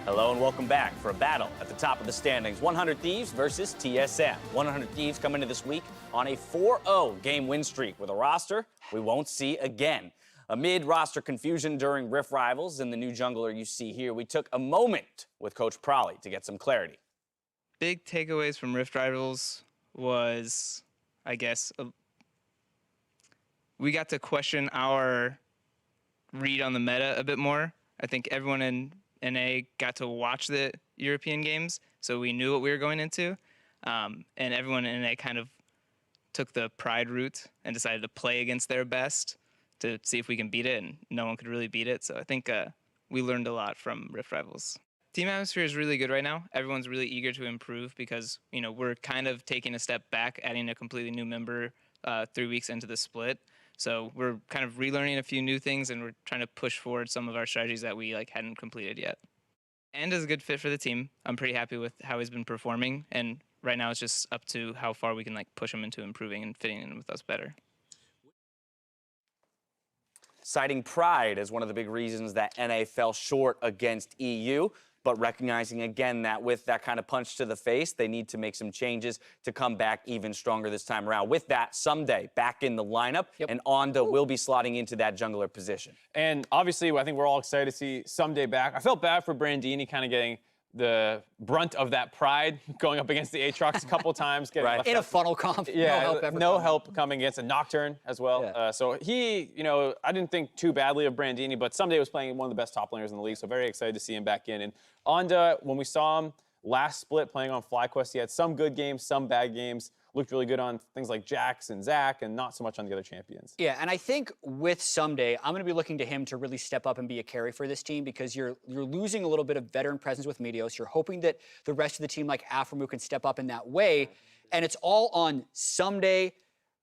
Hello and welcome back for a battle at the top of the standings. 100 Thieves versus TSM. 100 Thieves come into this week on a 4-0 game win streak with a roster we won't see again. Amid roster confusion during Rift Rivals and the new jungler you see here, we took a moment with Coach Prawley to get some clarity. Big takeaways from Rift Rivals was, I guess, we got to question our read on the meta a bit more. I think everyone in NA got to watch the European games, so we knew what we were going into. And everyone in NA kind of took the pride route and decided to play against their best to see if we can beat it, and no one could really beat it. So I think we learned a lot from Rift Rivals. Team atmosphere is really good right now. Everyone's really eager to improve because, you know, we're kind of taking a step back, adding a completely new member 3 weeks into the split. So we're kind of relearning a few new things, and we're trying to push forward some of our strategies that we hadn't completed yet. And is a good fit for the team. I'm pretty happy with how he's been performing, and right now it's just up to how far we can push him into improving and fitting in with us better. Citing pride as one of the big reasons that NA fell short against EU, but recognizing again that with that kind of punch to the face, they need to make some changes to come back even stronger this time around. With that, someday back in the lineup, and Onda will be slotting into that jungler position. And obviously, I think we're all excited to see someday back. I felt bad for Brandini kind of getting the brunt of that pride going up against the Aatrox a couple of times. In a funnel comp. Yeah, no help coming against a Nocturne as well. Yeah. So he, you know, I didn't think too badly of Brandini, but someday was playing one of the best top laners in the league, so very excited to see him back in. And Onda, when we saw him last split playing on FlyQuest, he had some good games, some bad games. Looked really good on things like Jax and Zach, and not so much on the other champions. Yeah, and I think with Someday, I'm going to be looking to him to really step up and be a carry for this team because you're losing a little bit of veteran presence with Meteos. You're hoping that the rest of the team, like Aframu, can step up in that way, and it's all on Someday,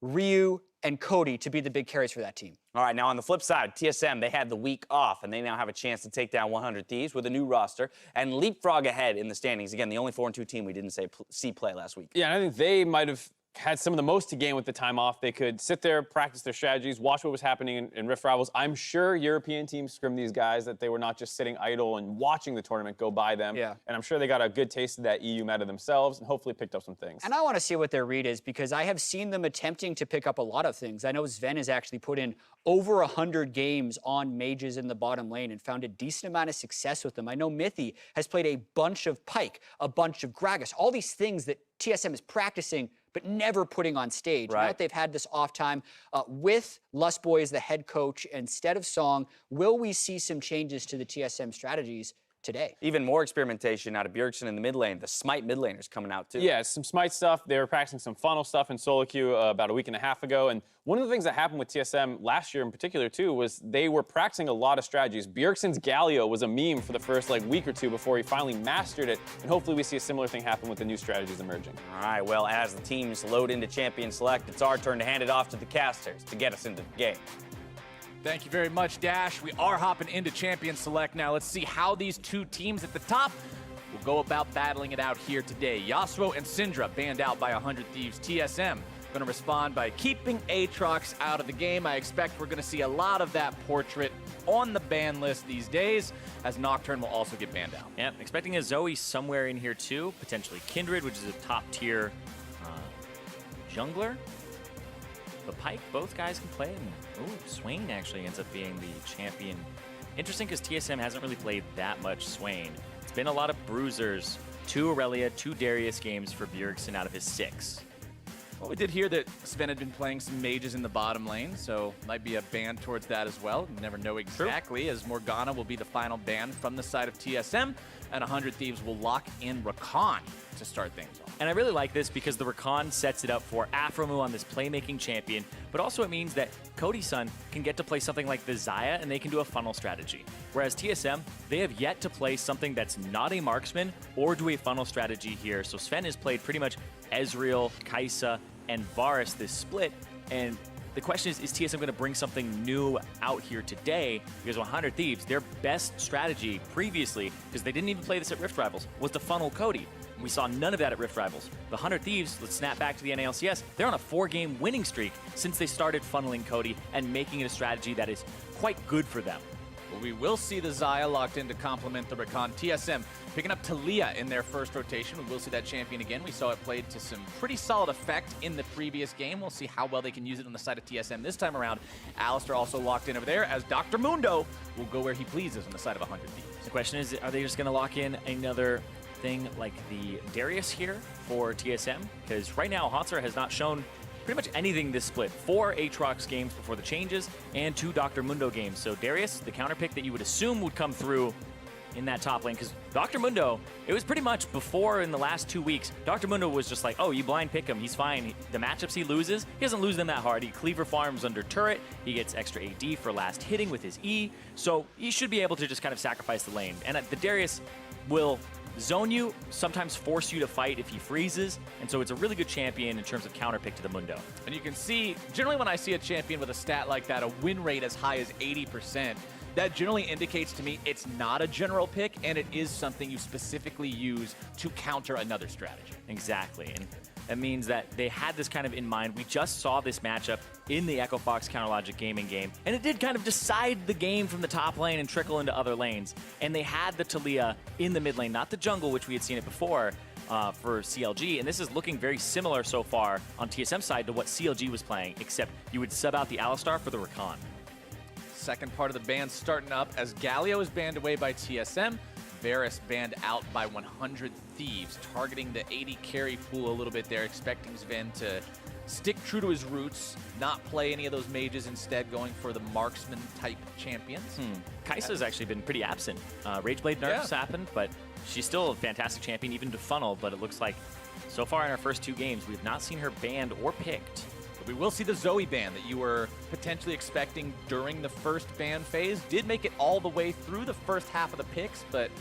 Ryu, and Cody to be the big carries for that team. All right, now on the flip side, TSM, they had the week off, and they now have a chance to take down 100 Thieves with a new roster and leapfrog ahead in the standings. Again, the only 4-2 team we didn't see play last week. Yeah, and I think they might have had some of the most to gain with the time off. They could sit there, practice their strategies, watch what was happening in Rift Rivals. I'm sure European teams scrimmed these guys that they were not just sitting idle and watching the tournament go by them. Yeah. And I'm sure they got a good taste of that EU meta themselves and hopefully picked up some things. And I want to see what their read is because I have seen them attempting to pick up a lot of things. I know Sven has actually put in over 100 games on mages in the bottom lane and found a decent amount of success with them. I know Mithy has played a bunch of Pyke, a bunch of Gragas, all these things that TSM is practicing but never putting on stage. Right. Now that they've had this off time with Lustboy as the head coach instead of Song, will we see some changes to the TSM strategies today? Even more experimentation out of Bjergsen in the mid lane. The Smite mid laners coming out too. Yeah, some Smite stuff. They were practicing some funnel stuff in solo queue about a week and a half ago. And one of the things that happened with TSM last year in particular too was they were practicing a lot of strategies. Bjergsen's Galio was a meme for the first week or two before he finally mastered it. And hopefully we see a similar thing happen with the new strategies emerging. All right, well, as the teams load into Champion Select, it's our turn to hand it off to the casters to get us into the game. Thank you very much, Dash. We are hopping into Champion Select now. Let's see how these two teams at the top will go about battling it out here today. Yasuo and Syndra banned out by 100 Thieves. TSM going to respond by keeping Aatrox out of the game. I expect we're going to see a lot of that portrait on the ban list these days, as Nocturne will also get banned out. Yeah, expecting a Zoe somewhere in here too, potentially Kindred, which is a top tier jungler. But Pyke, both guys can play. And, ooh, Swain actually ends up being the champion. Interesting because TSM hasn't really played that much Swain. It's been a lot of bruisers, 2 Aurelia, 2 Darius games for Bjergsen out of his 6. Well, we did hear that Sven had been playing some mages in the bottom lane, so might be a ban towards that as well. You never know exactly, as Morgana will be the final ban from the side of TSM, and 100 Thieves will lock in Rakan to start things off. And I really like this because the Rakan sets it up for Aframu on this playmaking champion, but also it means that Cody-san can get to play something like the Xayah and they can do a funnel strategy. Whereas TSM, they have yet to play something that's not a marksman or do a funnel strategy here. So Sven has played pretty much Ezreal, Kai'Sa, and Varus this split, and the question is TSM going to bring something new out here today? Because 100 Thieves, their best strategy previously, because they didn't even play this at Rift Rivals, was to funnel Cody. We saw none of that at Rift Rivals. The 100 Thieves, let's snap back to the NALCS, they're on a 4-game winning streak since they started funneling Cody and making it a strategy that is quite good for them. But we will see the Xayah locked in to complement the Rakan. TSM picking up Talia in their first rotation. We will see that champion again. We saw it played to some pretty solid effect in the previous game. We'll see how well they can use it on the side of TSM this time around. Alistair also locked in over there, as Dr. Mundo will go where he pleases on the side of 100 Thieves. The question is, are they just going to lock in another thing like the Darius here for TSM? Because right now, Hauntzer has not shown pretty much anything this split. 4 Aatrox games before the changes and 2 Dr. Mundo games. So Darius, the counter pick that you would assume would come through in that top lane, because Dr. Mundo, it was pretty much before in the last 2 weeks, Dr. Mundo was just like, oh, you blind pick him, he's fine. The matchups he loses, he doesn't lose them that hard. He cleaver farms under turret, he gets extra AD for last hitting with his E, so he should be able to just kind of sacrifice the lane. And the Darius will zone you, sometimes force you to fight if he freezes, and so it's a really good champion in terms of counter pick to the Mundo. And you can see, generally when I see a champion with a stat like that, a win rate as high as 80%, that generally indicates to me it's not a general pick, and it is something you specifically use to counter another strategy. Exactly, and that means that they had this kind of in mind. We just saw this matchup in the Echo Fox Counterlogic gaming game, and it did kind of decide the game from the top lane and trickle into other lanes. And they had the Talia in the mid lane, not the jungle, which we had seen it before for CLG. And this is looking very similar so far on TSM side to what CLG was playing, except you would sub out the Alistar for the Rakan. Second part of the ban starting up as Galio is banned away by TSM. Varus banned out by 100 Thieves, targeting the 80 carry pool a little bit there, expecting Sven to stick true to his roots, not play any of those mages, instead going for the marksman type champions. Kai'Sa's actually been pretty absent. Rageblade nerfs happened, but she's still a fantastic champion, even to funnel, but it looks like so far in our first 2 games, we've not seen her banned or picked. But we will see the Zoe ban that you were potentially expecting during the first ban phase. Did make it all the way through the first half of the picks, but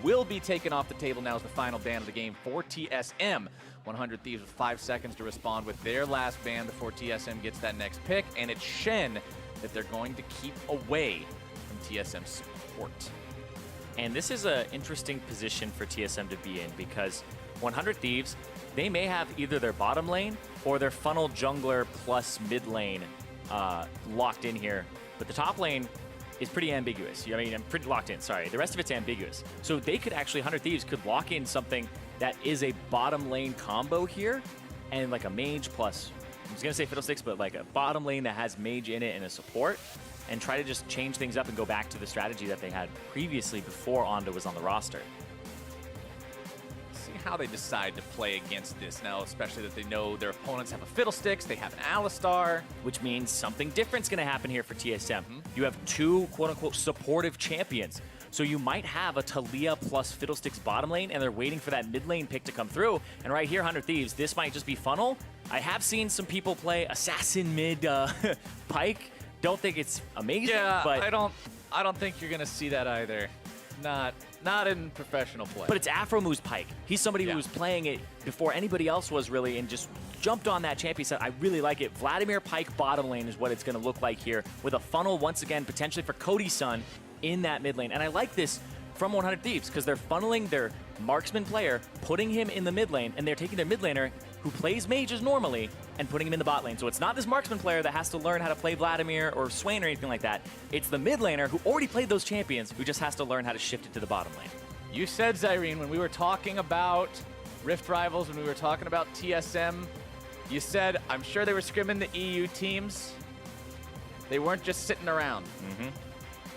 will be taken off the table now as the final ban of the game for TSM. 100 Thieves with 5 seconds to respond with their last ban before TSM gets that next pick, and it's Shen that they're going to keep away from TSM support. And this is an interesting position for TSM to be in, because 100 Thieves, they may have either their bottom lane or their funnel jungler plus mid lane locked in here. But the top lane is pretty ambiguous. I mean, I'm pretty locked in, sorry. The rest of it's ambiguous. So they could actually, 100 Thieves could lock in something that is a bottom lane combo here, and like a mage plus, I was gonna say Fiddlesticks, but like a bottom lane that has mage in it and a support, and try to just change things up and go back to the strategy that they had previously before Onda was on the roster. See how they decide to play against this now, especially that they know their opponents have a Fiddlesticks, they have an Alistar. Which means something different's gonna happen here for TSM. You have 2 quote-unquote supportive champions. So you might have a Talia plus Fiddlesticks bottom lane, and they're waiting for that mid lane pick to come through. And right here, 100 Thieves, this might just be funnel. I have seen some people play Assassin mid Pike. Don't think it's amazing, but I don't think you're gonna see that either. Not in professional play. But it's Afromoo's Pike. He's somebody who was playing it before anybody else was really, and just jumped on that champion set. I really like it. Vladimir Pike bottom lane is what it's going to look like here, with a funnel once again, potentially for Codysun in that mid lane. And I like this from 100 Thieves, because they're funneling their marksman player, putting him in the mid lane, and they're taking their mid laner, who plays mages normally, and putting him in the bot lane. So it's not this marksman player that has to learn how to play Vladimir or Swain or anything like that. It's the mid laner who already played those champions, who just has to learn how to shift it to the bottom lane. You said, Zyrene, when we were talking about Rift Rivals, when we were talking about TSM, you said, I'm sure they were scrimming the EU teams. They weren't just sitting around.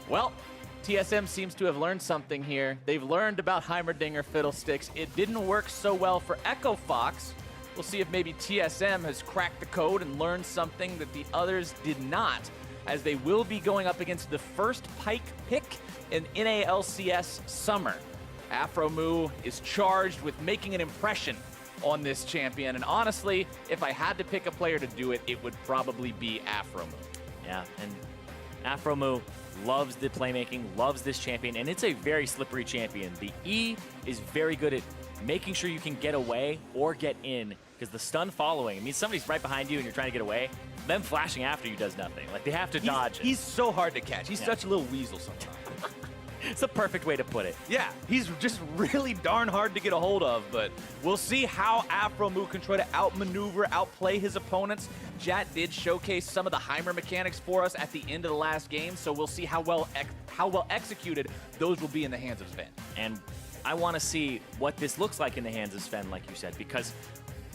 Well, TSM seems to have learned something here. They've learned about Heimerdinger Fiddlesticks. It didn't work so well for Echo Fox. We'll see if maybe TSM has cracked the code and learned something that the others did not, as they will be going up against the first Pike pick in LCS Summer. Afromoo is charged with making an impression on this champion, and honestly, if I had to pick a player to do it, it would probably be Afromoo. Yeah, and Afromoo loves the playmaking, loves this champion, and it's a very slippery champion. The E is very good at making sure you can get away or get in, because the stun following, it means somebody's right behind you and you're trying to get away, them flashing after you does nothing. Like, they have to dodge it. He's so hard to catch. He's such a little weasel sometimes. It's the perfect way to put it. Yeah, he's just really darn hard to get a hold of, but we'll see how Afromoo can try to outmaneuver, outplay his opponents. Jat did showcase some of the Heimer mechanics for us at the end of the last game, so we'll see how well executed those will be in the hands of Sven. And I want to see what this looks like in the hands of Sven, like you said, because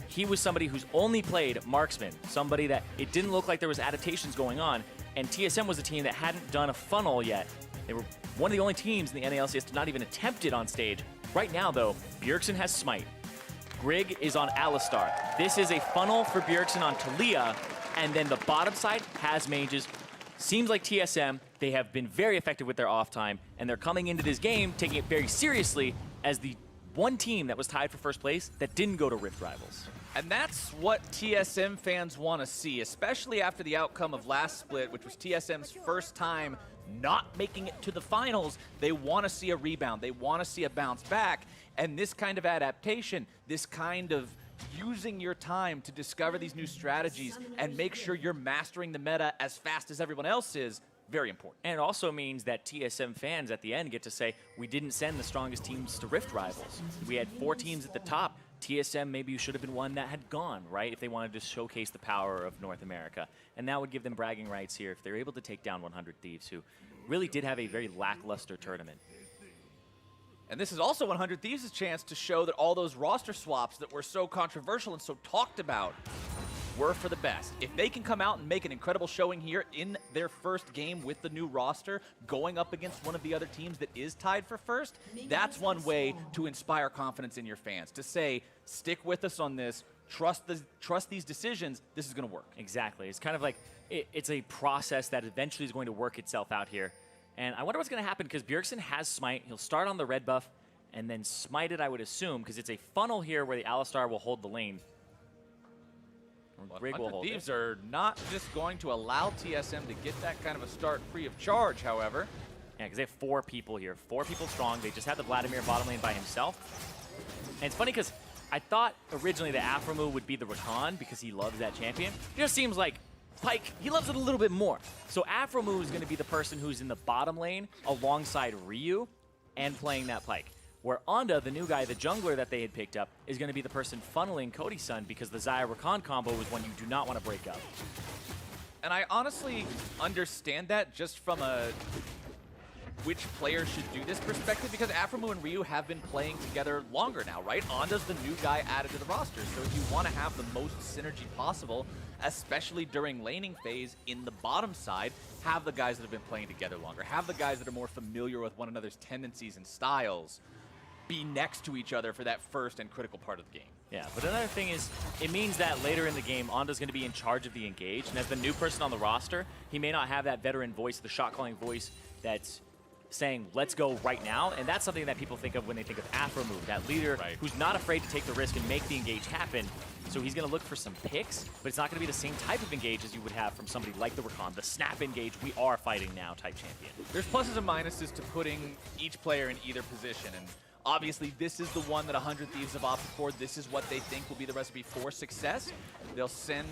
he was somebody who's only played marksman, somebody that it didn't look like there was adaptations going on, and TSM was a team that hadn't done a funnel yet. They were one of the only teams in the NALCS to not even attempt it on stage. Right now, though, Bjergsen has Smite. Grig is on Alistar. This is a funnel for Bjergsen on Taliyah, and then the bottom side has mages. Seems like TSM, they have been very effective with their off time, and they're coming into this game taking it very seriously as the one team that was tied for first place that didn't go to Rift Rivals. And that's what TSM fans want to see, especially after the outcome of last split, which was TSM's first time not making it to the finals. They want to see a rebound. They want to see a bounce back. And this kind of adaptation, this kind of using your time to discover these new strategies and make sure you're mastering the meta as fast as everyone else is, very important. And it also means that TSM fans at the end get to say, we didn't send the strongest teams to Rift Rivals. We had 4 teams at the top. TSM maybe should have been one that had gone, right? If they wanted to showcase the power of North America. And that would give them bragging rights here if they're able to take down 100 Thieves, who really did have a very lackluster tournament. And this is also 100 Thieves' chance to show that all those roster swaps that were so controversial and so talked about were for the best. If they can come out and make an incredible showing here in their first game with the new roster, going up against one of the other teams that is tied for first, that's one way to inspire confidence in your fans, to say, stick with us on this, trust these decisions, this is going to work. Exactly. It's kind of like, it's a process that eventually is going to work itself out here. And I wonder what's going to happen, because Bjergsen has Smite. He'll start on the red buff and then smite it, I would assume, because it's a funnel here where the Alistar will hold the lane. Grig will hold Thieves are not just going to allow TSM to get that kind of a start free of charge, however. Yeah, because they have 4 people here. 4 people strong. They just have the Vladimir bottom lane by himself. And it's funny because I thought originally that Aphromoo would be the Rakan because he loves that champion. It just seems like Pyke, he loves it a little bit more. So Aphromoo is going to be the person who's in the bottom lane alongside Ryu and playing that Pyke. Where Onda, the new guy, the jungler that they had picked up, is going to be the person funneling Cody-Sun because the Xayah Rakan combo is one you do not want to break up. And I honestly understand that just from a which player should do this perspective, because Aphromoo and Ryu have been playing together longer now, right? Onda's the new guy added to the roster, so if you want to have the most synergy possible, especially during laning phase in the bottom side, have the guys that have been playing together longer, have the guys that are more familiar with one another's tendencies and styles be next to each other for that first and critical part of the game. Yeah, but another thing is, it means that later in the game, Onda's going to be in charge of the engage, and as the new person on the roster, he may not have that veteran voice, the shot-calling voice that's saying, let's go right now, and that's something that people think of when they think of Aphromoo, that leader who's not afraid to take the risk and make the engage happen. So he's going to look for some picks, but it's not going to be the same type of engage as you would have from somebody like the Rakan, the snap engage, we are fighting now type champion. There's pluses and minuses to putting each player in either position, and obviously this is the one that 100 Thieves have opted for. This is what they think will be the recipe for success. They'll send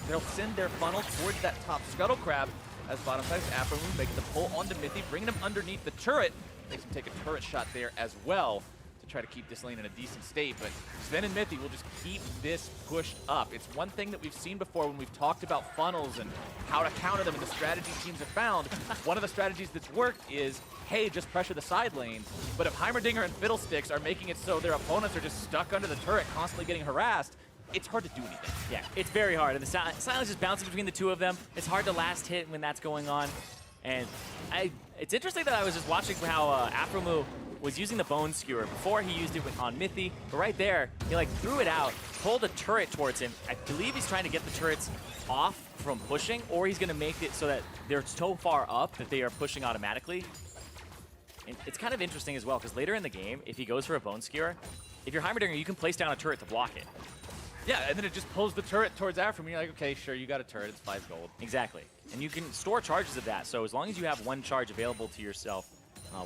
their funnel towards that top scuttle crab as bottom side is Aphromoo making the pull onto Mithy, bringing him underneath the turret. Makes him take a turret shot there as well to try to keep this lane in a decent state. But Sven and Mithy will just keep this pushed up. It's one thing that we've seen before when we've talked about funnels and how to counter them and the strategy teams have found. One of the strategies that's worked is, hey, just pressure the side lane. But if Heimerdinger and Fiddlesticks are making it so their opponents are just stuck under the turret, constantly getting harassed, it's hard to do anything. Yeah, it's very hard. And the silence is bouncing between the two of them. It's hard to last hit when that's going on. And it's interesting that I was just watching how Aphromoo was using the Bone Skewer. Before he used it on Mithy, but right there, he like threw it out, pulled a turret towards him. I believe he's trying to get the turrets off from pushing, or he's gonna make it so that they're so far up that they are pushing automatically. And it's kind of interesting as well, because later in the game, if he goes for a Bone Skewer, if you're Heimerdinger, you can place down a turret to block it. Yeah, and then it just pulls the turret towards Aphromoo. You're like, okay, sure, you got a turret, it's 5 gold. Exactly. And you can store charges of that, so as long as you have 1 charge available to yourself,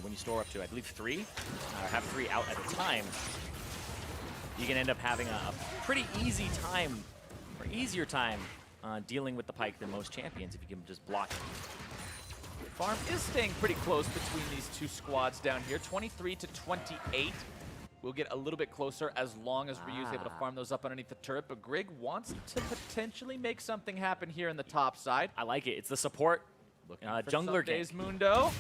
when you store up to, I believe, 3, or have 3 out at a time, you can end up having a pretty easy time, or easier time, dealing with the Pyke than most champions if you can just block it. Farm is staying pretty close between these two squads down here, 23 to 28, We'll get a little bit closer as long as Ryu's able to farm those up underneath the turret. But Grig wants to potentially make something happen here in the top side. I like it. It's the support jungler Days gank. Mundo.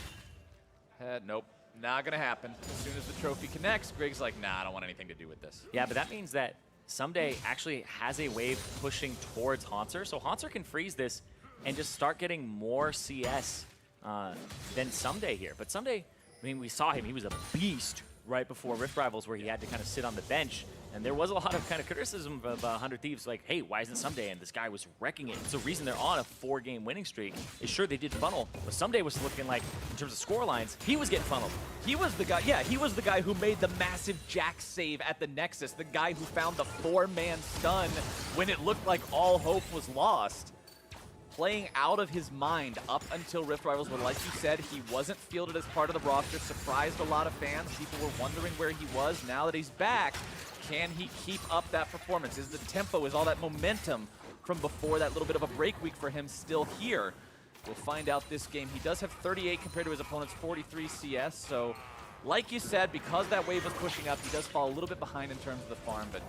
Nope, not gonna happen. As soon as the trophy connects, Grig's like, nah, I don't want anything to do with this. Yeah, but that means that Someday actually has a wave pushing towards Haunter, so Haunter can freeze this and just start getting more CS than Someday here. But Someday, I mean, we saw him. He was a beast right before Rift Rivals where he had to kind of sit on the bench. And there was a lot of kind of criticism of 100 Thieves, like, hey, why isn't Someday? And this guy was wrecking it. It's the reason they're on a 4-game winning streak. Is sure they did funnel, but Someday was looking like, in terms of score lines, he was getting funneled. He was the guy, yeah, he was the guy who made the massive Jack save at the Nexus, the guy who found the 4-man stun when it looked like all hope was lost. Playing out of his mind up until Rift Rivals, where, like you said, he wasn't fielded as part of the roster, surprised a lot of fans. People were wondering where he was. Now that he's back, can he keep up that performance? Is the tempo, is all that momentum from before that little bit of a break week for him still here? We'll find out this game. He does have 38 compared to his opponent's 43 CS, so like you said, because that wave was pushing up, he does fall a little bit behind in terms of the farm, but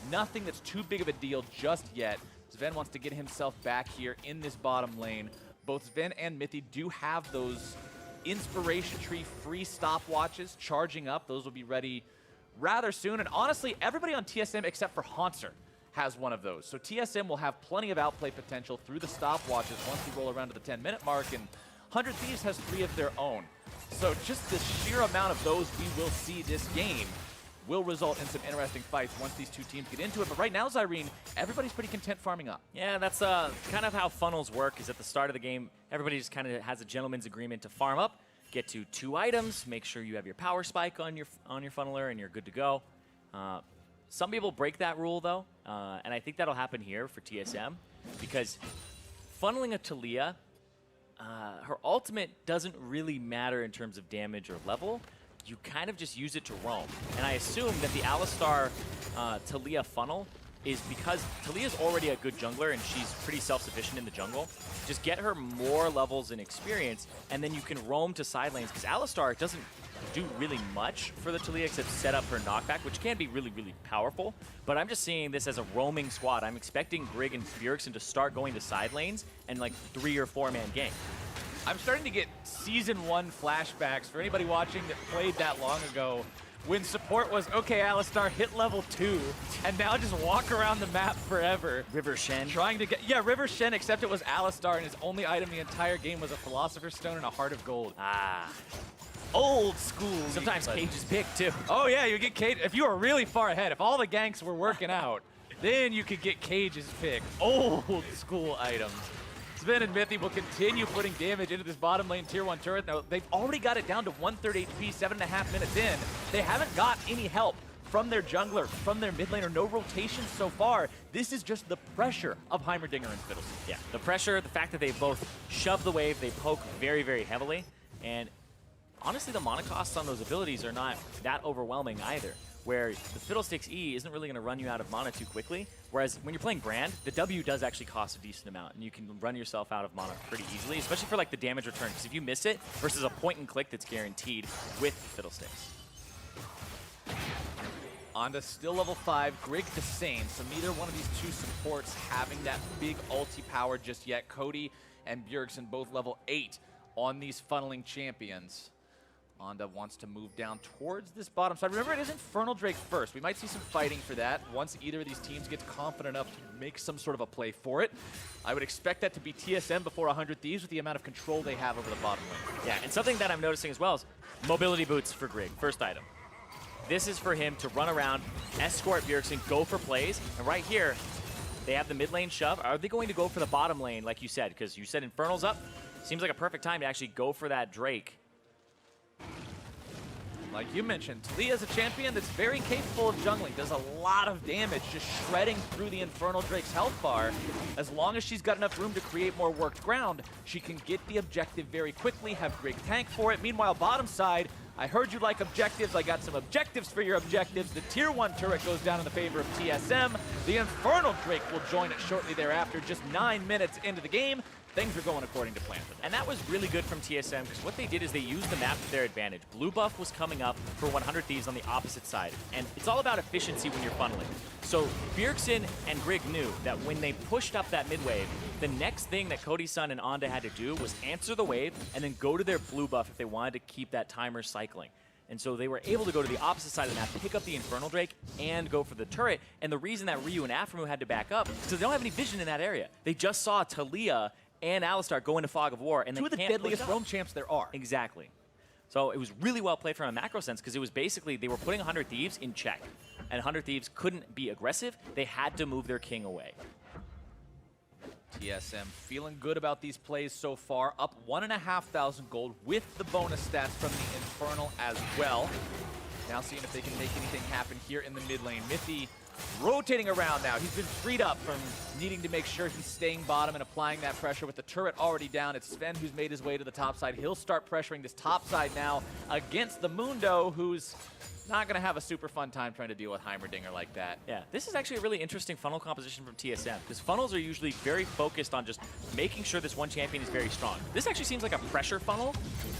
nothing that's too big of a deal just yet. Sven wants to get himself back here in this bottom lane. Both Sven and Mithy do have those Inspiration Tree free stopwatches charging up. Those will be ready rather soon. And honestly, everybody on TSM except for Haunter has one of those. So TSM will have plenty of outplay potential through the stopwatches once we roll around to the 10-minute mark. And 100 Thieves has 3 of their own. So just the sheer amount of those we will see this game will result in some interesting fights once these two teams get into it. But right now, Zyrene, everybody's pretty content farming up. Yeah, that's kind of how funnels work, is at the start of the game, everybody just kind of has a gentleman's agreement to farm up, get to 2 items, make sure you have your power spike on your funneler, and you're good to go. Some people break that rule, though, and I think that'll happen here for TSM, because funneling a Taliyah, her ultimate doesn't really matter in terms of damage or level. You kind of just use it to roam. And I assume that the Alistar Taliyah funnel is because Taliyah's already a good jungler and she's pretty self-sufficient in the jungle. Just get her more levels and experience, and then you can roam to side lanes, because Alistar doesn't do really much for the Taliyah except set up her knockback, which can be really, really powerful. But I'm just seeing this as a roaming squad. I'm expecting Grig and Bjergsen to start going to side lanes and like 3 or 4-man gank. I'm starting to get Season 1 flashbacks for anybody watching that played that long ago, when support was, okay, Alistar, hit level 2, and now just walk around the map forever. River Shen. Trying to get, yeah, River Shen, except it was Alistar, and his only item the entire game was a Philosopher's Stone and a Heart of Gold. Ah. Old school. Sometimes Cage is picked, too. Oh, yeah, you get Cage. If you were really far ahead, if all the ganks were working out, then you could get Cage's pick. Old school items. Sven and Mithy will continue putting damage into this bottom lane tier 1 turret. Now, they've already got it down to 1/3 HP, 7.5 minutes in. They haven't got any help from their jungler, from their mid laner. No rotation so far. This is just the pressure of Heimerdinger and Fiddlesticks. Yeah, the pressure, the fact that they both shove the wave, they poke very, very heavily. And honestly, the mana costs on those abilities are not that overwhelming either, where the Fiddlesticks E isn't really going to run you out of mana too quickly. Whereas when you're playing Brand, the W does actually cost a decent amount, and you can run yourself out of mana pretty easily, especially for like the damage return, because if you miss it versus a point and click that's guaranteed with Fiddlesticks. On to still level 5, Grig the same. So neither one of these two supports having that big ulti power just yet. Cody and Bjergsen both level 8 on these funneling champions. Onda wants to move down towards this bottom side. Remember, it is Infernal Drake first. We might see some fighting for that once either of these teams gets confident enough to make some sort of a play for it. I would expect that to be TSM before 100 Thieves with the amount of control they have over the bottom lane. Yeah, and something that I'm noticing as well is mobility boots for Grig, first item. This is for him to run around, escort Bjergsen, go for plays, and right here, they have the mid lane shove. Are they going to go for the bottom lane, like you said? Because you said Infernal's up. Seems like a perfect time to actually go for that Drake. Like you mentioned, Taliyah is a champion that's very capable of jungling. Does a lot of damage, just shredding through the Infernal Drake's health bar. As long as she's got enough room to create more worked ground, she can get the objective very quickly, have Grig tank for it. Meanwhile, bottom side, I heard you like objectives. I got some objectives for your objectives. The tier 1 turret goes down in the favor of TSM. The Infernal Drake will join it shortly thereafter, just 9 minutes into the game. things are going according to plan for them. And that was really good from TSM, because what they did is they used the map to their advantage. Blue buff was coming up for 100 Thieves on the opposite side, and it's all about efficiency when you're funneling. So Bjergsen and Grig knew that when they pushed up that mid wave, the next thing that Cody Sun and Onda had to do was answer the wave and then go to their blue buff if they wanted to keep that timer cycling. And so they were able to go to the opposite side of the map, pick up the Infernal Drake, and go for the turret. And the reason that Ryu and Aphromoo had to back up is because they don't have any vision in that area. They just saw Talia and Alistar go into Fog of War, and Two of the deadliest roam champs there are. Exactly. So it was really well played from a macro sense, because it was basically they were putting 100 Thieves in check. And 100 Thieves couldn't be aggressive. They had to move their king away. TSM feeling good about these plays so far, up 1,500 gold with the bonus stats from the Infernal as well. Now seeing if they can make anything happen here in the mid lane. Mithy rotating around now. He's been freed up from needing to make sure he's staying bottom and applying that pressure with the turret already down. It's Sven who's made his way to the top side. He'll start pressuring this top side now against the Mundo, who's not going to have a super fun time trying to deal with Heimerdinger like that. Yeah, this is actually a really interesting funnel composition from TSM, because funnels are usually very focused on just making sure this one champion is very strong. This actually seems like a pressure funnel,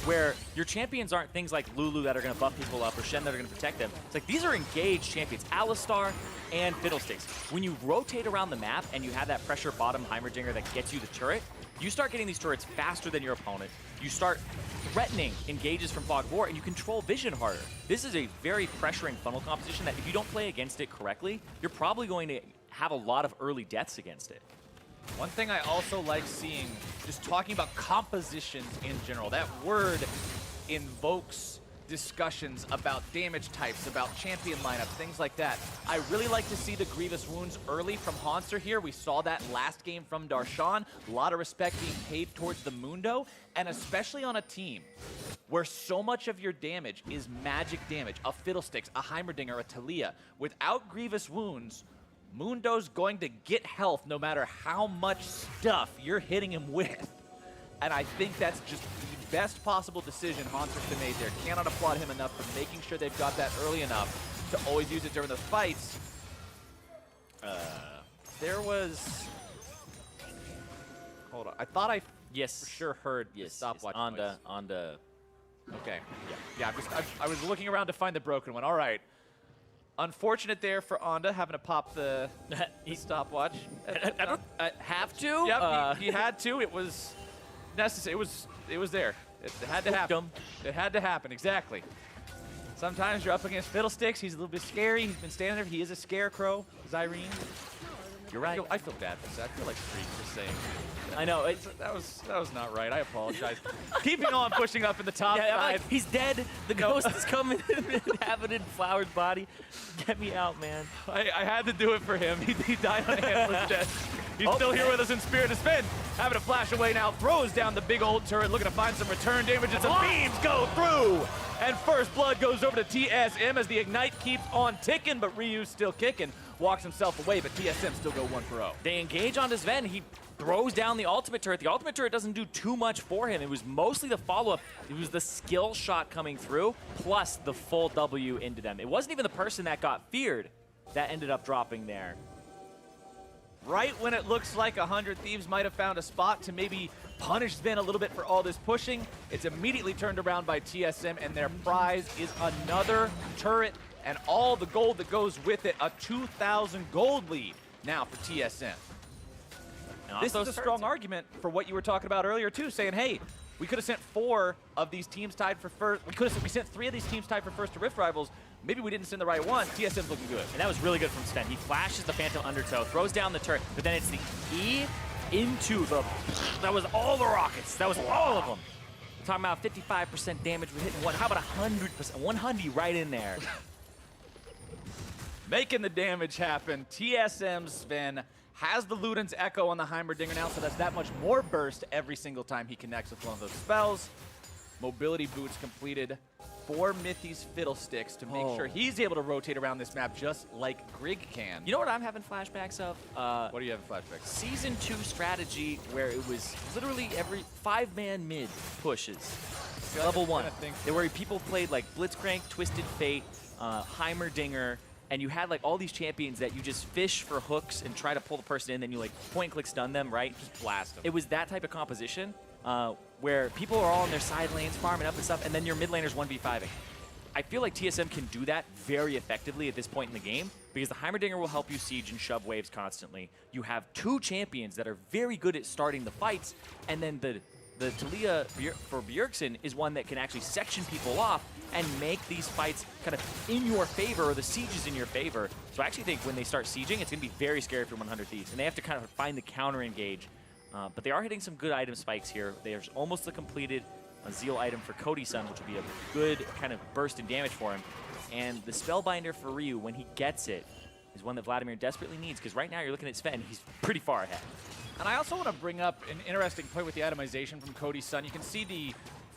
where your champions aren't things like Lulu that are going to buff people up or Shen that are going to protect them. It's like these are engaged champions, Alistar and Fiddlesticks. When you rotate around the map and you have that pressure bottom Heimerdinger that gets you the turret, you start getting these turrets faster than your opponent. You start threatening engages from Fog of War, and you control vision harder. This is a very pressuring funnel composition that if you don't play against it correctly, you're probably going to have a lot of early deaths against it. One thing I also like seeing, just talking about compositions in general, that word invokes discussions about damage types, about champion lineups, things like that. I really like to see the Grievous Wounds early from Hanser here. We saw that last game from Darshan. A lot of respect being paid towards the Mundo, and especially on a team where so much of your damage is magic damage, a Fiddlesticks, a Heimerdinger, a Talia. Without Grievous Wounds, Mundo's going to get health no matter how much stuff you're hitting him with. And I think that's just the best possible decision Hanser's made there. Cannot applaud him enough for making sure they've got that early enough to always use it during those fights. There was... Hold on. I thought I for sure heard the stopwatch noise. Onda. Okay. Yeah, I was looking around to find the broken one. All right. Unfortunate there for Onda having to pop the stopwatch. I don't have to? Yep, he had to. It was necessary. It was there. It had to happen. It had to happen, exactly. Sometimes you're up against Fiddlesticks. He's a little bit scary. He's been standing there. He is a scarecrow, Zyrene. You're right. I feel bad for that. I feel like Freak just saying. I know. That was not right. I apologize. Keeping on pushing up in the top side. Like, he's dead. The ghost is coming inhabited Flower's body. Get me out, man. I had to do it for him. He died on Antler's death. He's still here with us in spirit. Is Sven having to flash away now. Throws down the big old turret, looking to find some return damage. And some beams go through. And first blood goes over to TSM as the Ignite keeps on ticking, but Ryu's still kicking. Walks himself away, but TSM still go 1-0. They engage on Sven. He throws down the ultimate turret. The ultimate turret doesn't do too much for him. It was mostly the follow-up. It was the skill shot coming through, plus the full W into them. It wasn't even the person that got feared that ended up dropping there. Right when it looks like 100 Thieves might have found a spot to maybe punish Sven a little bit for all this pushing, it's immediately turned around by TSM, and their prize is another turret and all the gold that goes with it. A 2,000 gold lead now for TSM. This is a strong argument for what you were talking about earlier too, saying, hey, we could have sent 4 of these teams tied for first. We sent 3 of these teams tied for first to Rift Rivals. Maybe we didn't send the right one. TSM's looking good. And that was really good from Sven. He flashes the Phantom Undertow, throws down the turret, but then it's the E into the... That was all the rockets. That was all of them. We're talking about 55% damage. We're hitting one. How about 100%? 100 right in there. Making the damage happen. TSM Sven has the Luden's Echo on the Heimerdinger now, so that's that much more burst every single time he connects with one of those spells. Mobility boots completed for Mithy's Fiddlesticks to make sure he's able to rotate around this map just like Grig can. You know what I'm having flashbacks of? What do you have in flashbacks? Season 2 strategy where it was literally every 5-man mid pushes. Level 1. They were people played like Blitzcrank, Twisted Fate, Heimerdinger, and you had like all these champions that you just fish for hooks and try to pull the person in, then you like point and click stun them, right? Just blast them. It was that type of composition where people are all in their side lanes farming up and stuff, and then your mid laners 1v5ing. I feel like TSM can do that very effectively at this point in the game because the Heimerdinger will help you siege and shove waves constantly. You have two champions that are very good at starting the fights, and then the Taliyah for Bjergsen is one that can actually section people off and make these fights kind of in your favor, or the sieges in your favor. So I actually think when they start sieging, it's going to be very scary for 100 Thieves, and they have to kind of find the counter engage. But they are hitting some good item spikes here. There's almost a completed Zeal item for Cody Sun, which will be a good kind of burst in damage for him. And the Spellbinder for Ryu, when he gets it, is one that Vladimir desperately needs, because right now you're looking at Sven, he's pretty far ahead. And I also want to bring up an interesting point with the itemization from Cody Sun. You can see the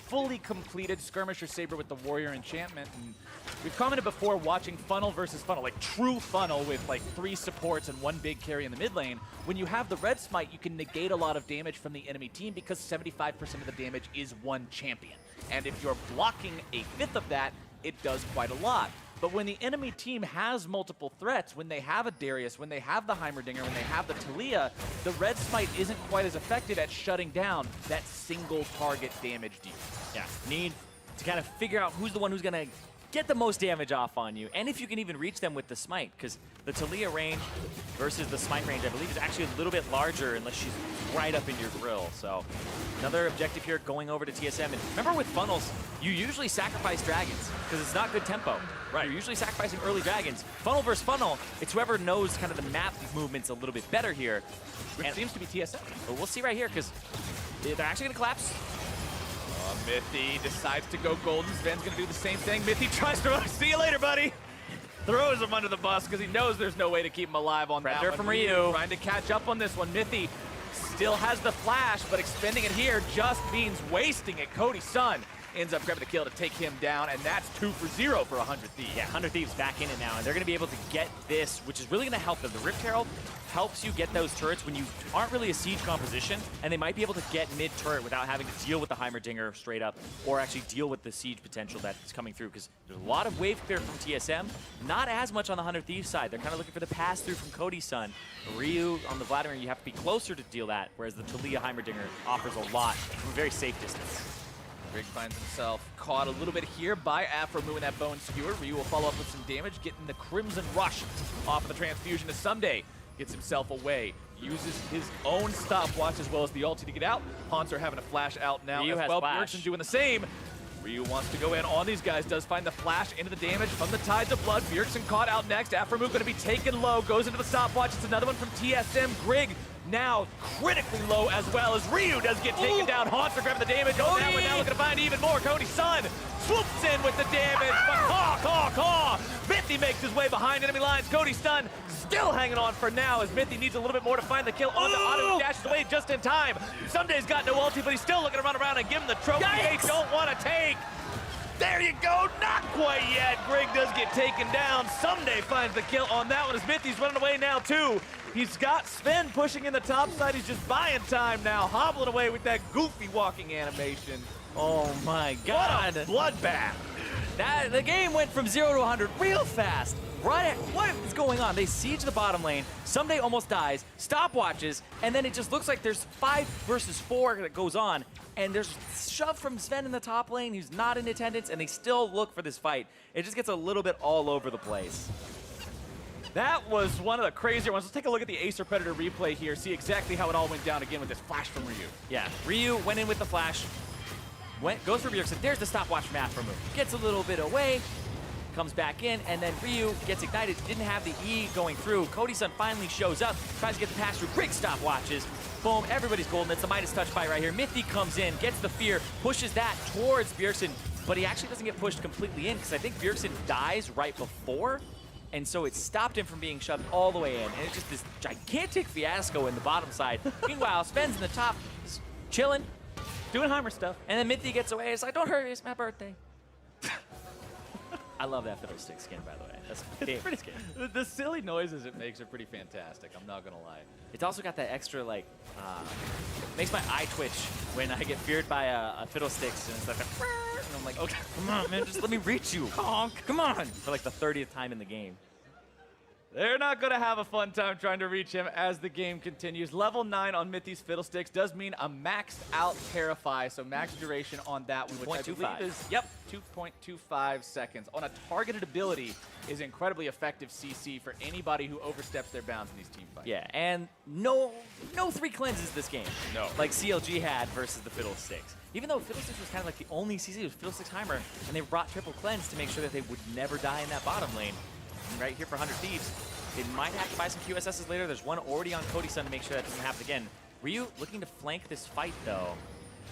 fully completed Skirmisher Saber with the Warrior Enchantment. And we've commented before watching funnel versus funnel, like true funnel with like 3 supports and 1 big carry in the mid lane. When you have the Red Smite, you can negate a lot of damage from the enemy team because 75% of the damage is one champion. And if you're blocking a fifth of that, it does quite a lot. But when the enemy team has multiple threats, when they have a Darius, when they have the Heimerdinger, when they have the Taliyah, the Red Smite isn't quite as effective at shutting down that single target damage deal. Yeah, need to kind of figure out who's the one who's going to get the most damage off on you, and if you can even reach them with the Smite, because the Taliyah range versus the Smite range, I believe, is actually a little bit larger unless she's right up in your grill. So another objective here going over to TSM. And remember with funnels, you usually sacrifice dragons because it's not good tempo. Right. You're usually sacrificing early dragons. Funnel versus funnel, it's whoever knows kind of the map movements a little bit better here. Which seems to be TSM. But we'll see right here, because they're actually going to collapse. Mythy decides to go golden. Sven's gonna do the same thing. Mythy tries to see you later, buddy. Throws him under the bus because he knows there's no way to keep him alive on that Predator one. from Ryu. Trying to catch up on this one. Mythy still has the flash, but expending it here just means wasting it. Cody Sun ends up grabbing the kill to take him down, and that's 2 for 0 for 100 Thieves. Yeah, 100 Thieves back in it now, and they're going to be able to get this, which is really going to help them. The Rift Herald helps you get those turrets when you aren't really a siege composition, and they might be able to get mid-turret without having to deal with the Heimerdinger straight up, or actually deal with the siege potential that's coming through, because there's a lot of wave clear from TSM, not as much on the 100 Thieves side. They're kind of looking for the pass-through from Cody Sun. Ryu on the Vladimir, you have to be closer to deal that, whereas the Taliyah Heimerdinger offers a lot from a very safe distance. Rig finds himself caught a little bit here by Afromu in that Bone Skewer. Ryu will follow up with some damage, getting the Crimson Rush off of the transfusion to Someday. Gets himself away, uses his own stopwatch as well as the ulti to get out. Haunts are having a flash out now Ryu as has well. flash. Bjergsen doing the same. Ryu wants to go in on these guys, does find the flash into the damage from the Tides of Blood. Bjergsen caught out next. Afromu going to be taken low, goes into the stopwatch. It's another one from TSM. Grig now critically low as well as Ryu does get taken down. Haunts are grabbing the damage. Oh, that one now looking to find even more. Cody Sun swoops in with the damage, but Mythy makes his way behind enemy lines. Cody Sun still hanging on for now as Mythy needs a little bit more to find the kill. On the auto, dashes away just in time. Sunday's got no ulti, but he's still looking to run around and give him the trophy they don't want to take. There you go, not quite yet. Grig does get taken down. Someday finds the kill on that one as Mythy's running away now too. He's got Sven pushing in the top side. He's just buying time now, hobbling away with that goofy walking animation. Oh my God. What a bloodbath. The game went from 0 to 100 real fast. Right? What is going on? They siege the bottom lane. Someday almost dies. Stopwatches, and then it just looks like there's 5 versus 4 that goes on. And there's shove from Sven in the top lane, who's not in attendance, and they still look for this fight. It just gets a little bit all over the place. That was one of the crazier ones. Let's take a look at the Acer Predator replay here, see exactly how it all went down again with this flash from Ryu. Yeah, Ryu went in with the flash, goes for Bjergsen. There's the stopwatch from Afromu. Gets a little bit away, comes back in, and then Ryu gets ignited. Didn't have the E going through. Cody Sun finally shows up, tries to get the pass through. Great stopwatches. Boom, everybody's golden. It's the Midas touch fight right here. Mythy comes in, gets the fear, pushes that towards Bjergsen, but he actually doesn't get pushed completely in because I think Bjergsen dies right before, and so it stopped him from being shoved all the way in. And it's just this gigantic fiasco in the bottom side. Meanwhile, Sven's in the top, just chilling, doing Heimer stuff, and then Mythy gets away. It's like, don't hurry, it's my birthday. I love that fiddlestick skin, by the way. That's my favorite skin. The silly noises it makes are pretty fantastic, I'm not gonna lie. It's also got that extra, like, makes my eye twitch when I get feared by a fiddlesticks, and it's like, and I'm like, okay, come on, man, just let me reach you. Honk, come on. For like the 30th time in the game. They're not going to have a fun time trying to reach him as the game continues. Level 9 on Mythy's Fiddlesticks does mean a maxed out Terrify, so max duration on that one, which I believe is, 2.25 seconds. On a targeted ability is incredibly effective CC for anybody who oversteps their bounds in these team fights. Yeah, and no 3 cleanses this game. No. Like CLG had versus the Fiddlesticks. Even though Fiddlesticks was kind of like the only CC was Fiddlesticks Heimer, and they brought triple cleanse to make sure that they would never die in that bottom lane. And right here for 100 Thieves, they might have to buy some QSSs later. There's one already on Cody Sun to make sure that doesn't happen again. Ryu looking to flank this fight, though.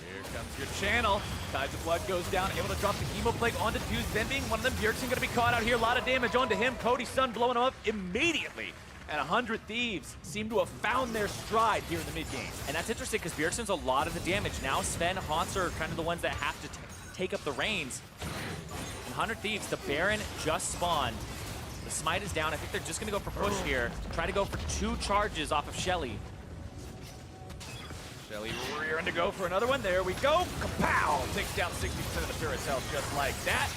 Here comes your channel. Tides of Blood goes down, able to drop the Hemo Plague onto Deuce. Then being one of them, Bjergsen going to be caught out here. A lot of damage onto him. Cody Sun blowing him up immediately. And 100 Thieves seem to have found their stride here in the mid-game. And that's interesting because Bjergsen's a lot of the damage. Now Sven, Hans are kind of the ones that have to take up the reins. And 100 Thieves, the Baron just spawned. The smite is down. I think they're just going to go for push here. Try to go for 2 charges off of Shelly. Shelly rearing to go for another one. There we go. Kapow! Takes down 60% of the Purist health just like that.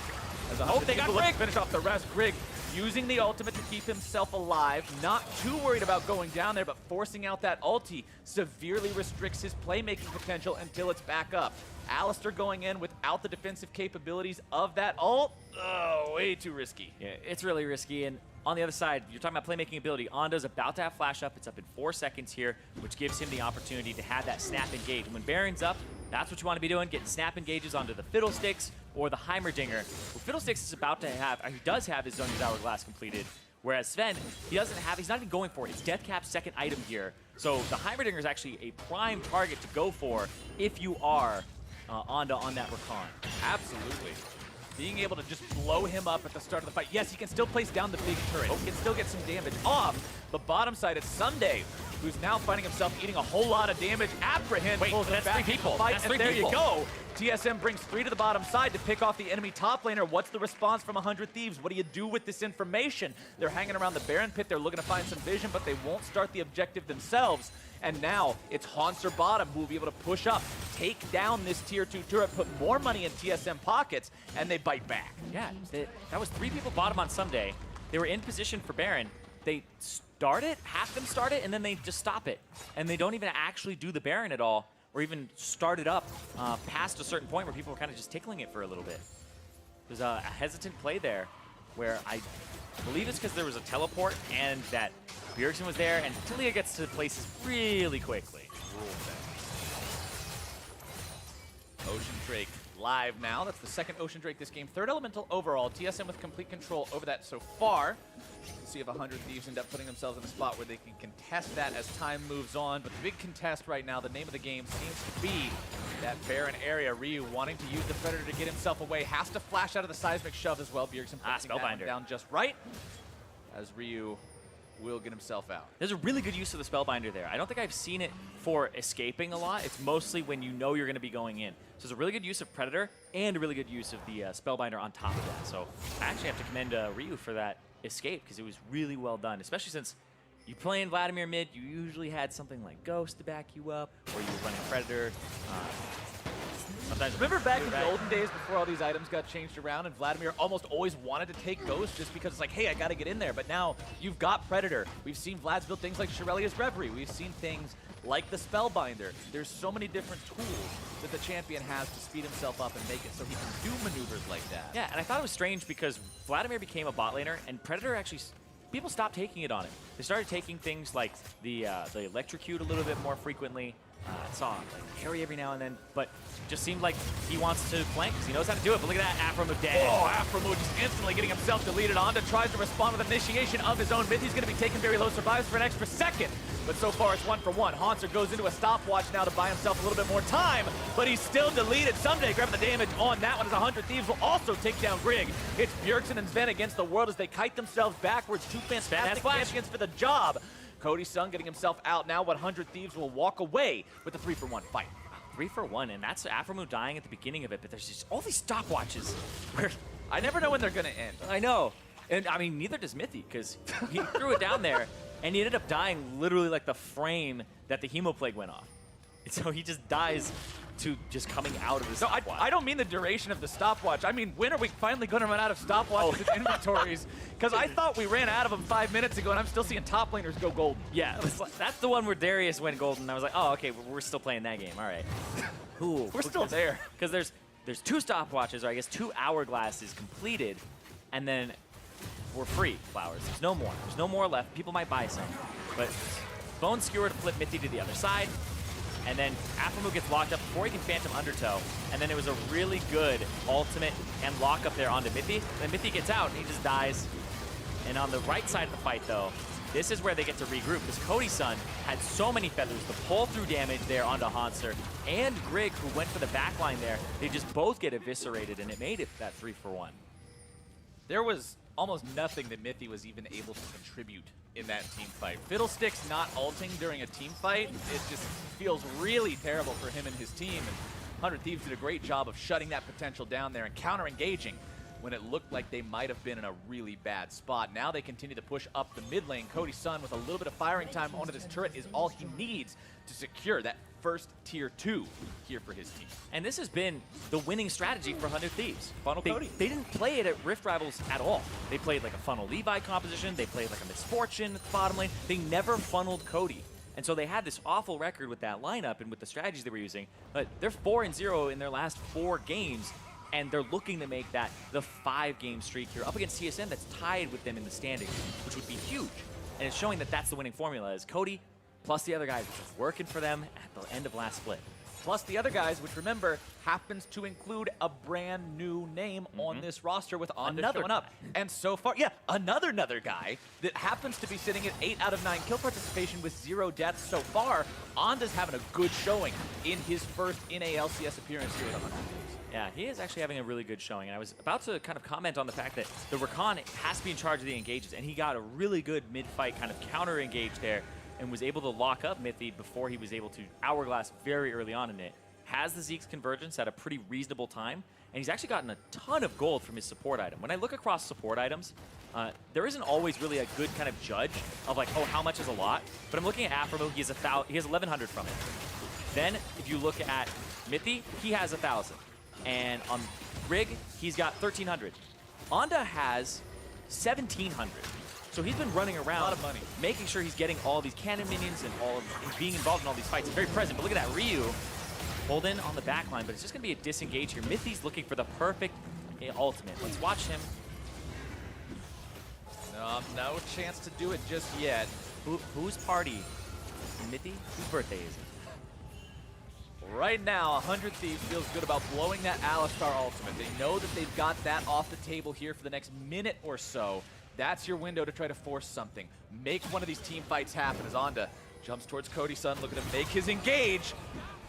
As they got Grig. Finish off the rest. Grig using the ultimate to keep himself alive. Not too worried about going down there, but forcing out that ulti severely restricts his playmaking potential until it's back up. Alistar going in without the defensive capabilities of that ult. Oh, way too risky. Yeah, it's really risky. And on the other side, you're talking about playmaking ability. Onda's about to have flash up. It's up in 4 seconds here, which gives him the opportunity to have that snap engage. When Baron's up, that's what you want to be doing, getting snap engages onto the Fiddlesticks or the Heimerdinger. Well, Fiddlesticks is about to have, he does have his Zonia's Hourglass completed, whereas Sven, he's not even going for it. It's Deathcap's second item here. So the Heimerdinger is actually a prime target to go for if you are Onda on that Rakan. Absolutely. Being able to just blow him up at the start of the fight. Yes, he can still place down the big turret. He can still get some damage off. The bottom side is Sunday, who's now finding himself eating a whole lot of damage. Apprehend pulls him back 3 people. Fight, That's and 3 there people. you go. TSM brings 3 to the bottom side to pick off the enemy top laner. What's the response from 100 Thieves? What do you do with this information? They're hanging around the Baron pit. They're looking to find some vision, but they won't start the objective themselves. And now it's Hanser bottom who will be able to push up, take down this tier 2 turret, put more money in TSM pockets, and they bite back. Yeah, that was 3 people bottom on Sunday. They were in position for Baron. They start it, half them start it, and then they just stop it. And they don't even actually do the Baron at all, or even start it up past a certain point where people were kind of just tickling it for a little bit. There's a hesitant play there where I believe it's because there was a teleport and that Bjergsen was there, and Talia gets to places really quickly. Ocean Drake live now. That's the second Ocean Drake this game. 3rd elemental overall. TSM with complete control over that so far. We'll see if 100 Thieves end up putting themselves in a spot where they can contest that as time moves on. But the big contest right now, the name of the game, seems to be that Baron area. Ryu wanting to use the Predator to get himself away. Has to flash out of the seismic shove as well. Bjergsen placing that one down just right as Ryu will get himself out. There's a really good use of the Spellbinder there. I don't think I've seen it for escaping a lot. It's mostly when you know you're going to be going in. So there's a really good use of Predator and a really good use of the Spellbinder on top of that. So I actually have to commend Ryu for that escape because it was really well done, especially since you play in Vladimir mid, you usually had something like Ghost to back you up, or you were running Predator. Sometimes remember back in the olden days before all these items got changed around and Vladimir almost always wanted to take Ghost just because it's like, hey, I got to get in there. But now you've got Predator. We've seen Vlad's build things like Shirelia's Reverie. We've seen things like the Spellbinder. There's so many different tools that the champion has to speed himself up and make it so he can do maneuvers like that. Yeah, and I thought it was strange because Vladimir became a bot laner and Predator actually, people stopped taking it on him. They started taking things like the Electrocute a little bit more frequently. I saw like carry every now and then, but just seemed like he wants to flank because he knows how to do it. But look at that Afro move dead. Oh, Afro move just instantly getting himself deleted. Onda tries to respond with initiation of his own mid. He's going to be taking very low survives for an extra second. But so far it's 1 for 1. Hanser goes into a stopwatch now to buy himself a little bit more time, but he's still deleted. Someday grabbing the damage on that one as 100 Thieves will also take down Grig. It's Bjergsen and Sven against the world as they kite themselves backwards. 2 fantastic champions for the job. Cody Sun getting himself out now. 100 Thieves will walk away with a 3-for-1 fight. 3 for 1, and that's Afromu dying at the beginning of it, but there's just all these stopwatches where I never know when they're going to end. I know. And I mean, neither does Mythy, because he threw it down there, and he ended up dying literally like the frame that the Hemo Plague went off. And so he just dies to just coming out of the No, stopwatch. I don't mean the duration of the stopwatch. I mean, when are we finally going to run out of stopwatches and inventories? Because I thought we ran out of them 5 minutes ago, and I'm still seeing top laners go gold. Yeah, that's the one where Darius went golden. I was like, oh, okay, we're still playing that game. All right. Cool. We're still there. Because there's 2 stopwatches, or I guess 2 hourglasses completed, and then we're free, Flowers. There's no more. There's no more left. People might buy some. But Bone Skewer to flip Mithy to the other side, and then Aphromoo gets locked up before he can Phantom Undertow, and then it was a really good ultimate and lock up there onto Mithy. Then Mithy gets out, and he just dies. And on the right side of the fight, though, this is where they get to regroup, because Cody-Sun had so many feathers. The pull-through damage there onto Hanser, and Grig, who went for the backline there, they just both get eviscerated, and it made it that 3-for-1. There was almost nothing that Mithy was even able to contribute in that team fight. Fiddlesticks not ulting during a team fight, it just feels really terrible for him and his team. And 100 Thieves did a great job of shutting that potential down there and counter-engaging when it looked like they might have been in a really bad spot. Now they continue to push up the mid lane. Cody-Sun with a little bit of firing time onto this turret is all he needs to secure that first tier 2 here for his team. And this has been the winning strategy for 100 Thieves. Funnel Cody. They didn't play it at Rift Rivals at all. They played like a Funnel Levi composition. They played like a Misfortune at the bottom lane. They never funneled Cody. And so they had this awful record with that lineup and with the strategies they were using. But they're 4-0 in their last 4 games. And they're looking to make that the 5-game streak here up against TSM that's tied with them in the standings, which would be huge. And it's showing that that's the winning formula, is Cody plus the other guys, which was working for them at the end of last split. Plus the other guys, which remember, happens to include a brand new name on this roster with Onda showing up. And so far, yeah, another guy that happens to be sitting at 8 out of 9 kill participation with 0 deaths so far. Onda's having a good showing in his first NA LCS appearance here with 100 Thieves. Yeah, he is actually having a really good showing. And I was about to kind of comment on the fact that the Rakan has to be in charge of the engages, and he got a really good mid-fight kind of counter-engage there and was able to lock up Mithy before he was able to Hourglass very early on in it. Has the Zeke's convergence at a pretty reasonable time, and he's actually gotten a ton of gold from his support item. When I look across support items, there isn't always really a good kind of judge of like, oh, how much is a lot? But I'm looking at Aphromoo, he has 1,100 from it. Then if you look at Mithy, he has 1,000. And on Rig, he's got 1,300. Onda has 1,700. So he's been running around, a lot of money, making sure he's getting all these cannon minions and he's being involved in all these fights. He's very present. But look at that, Ryu hold in on the back line, but it's just going to be a disengage here. Mithy's looking for the perfect ultimate. Let's watch him. No chance to do it just yet. Whose party? Mithy? Whose birthday is it? Right now, 100 Thieves feels good about blowing that Alistar ultimate. They know that they've got that off the table here for the next minute or so. That's your window to try to force something. Make one of these team fights happen as Onda jumps towards Cody-Sun, looking to make his engage.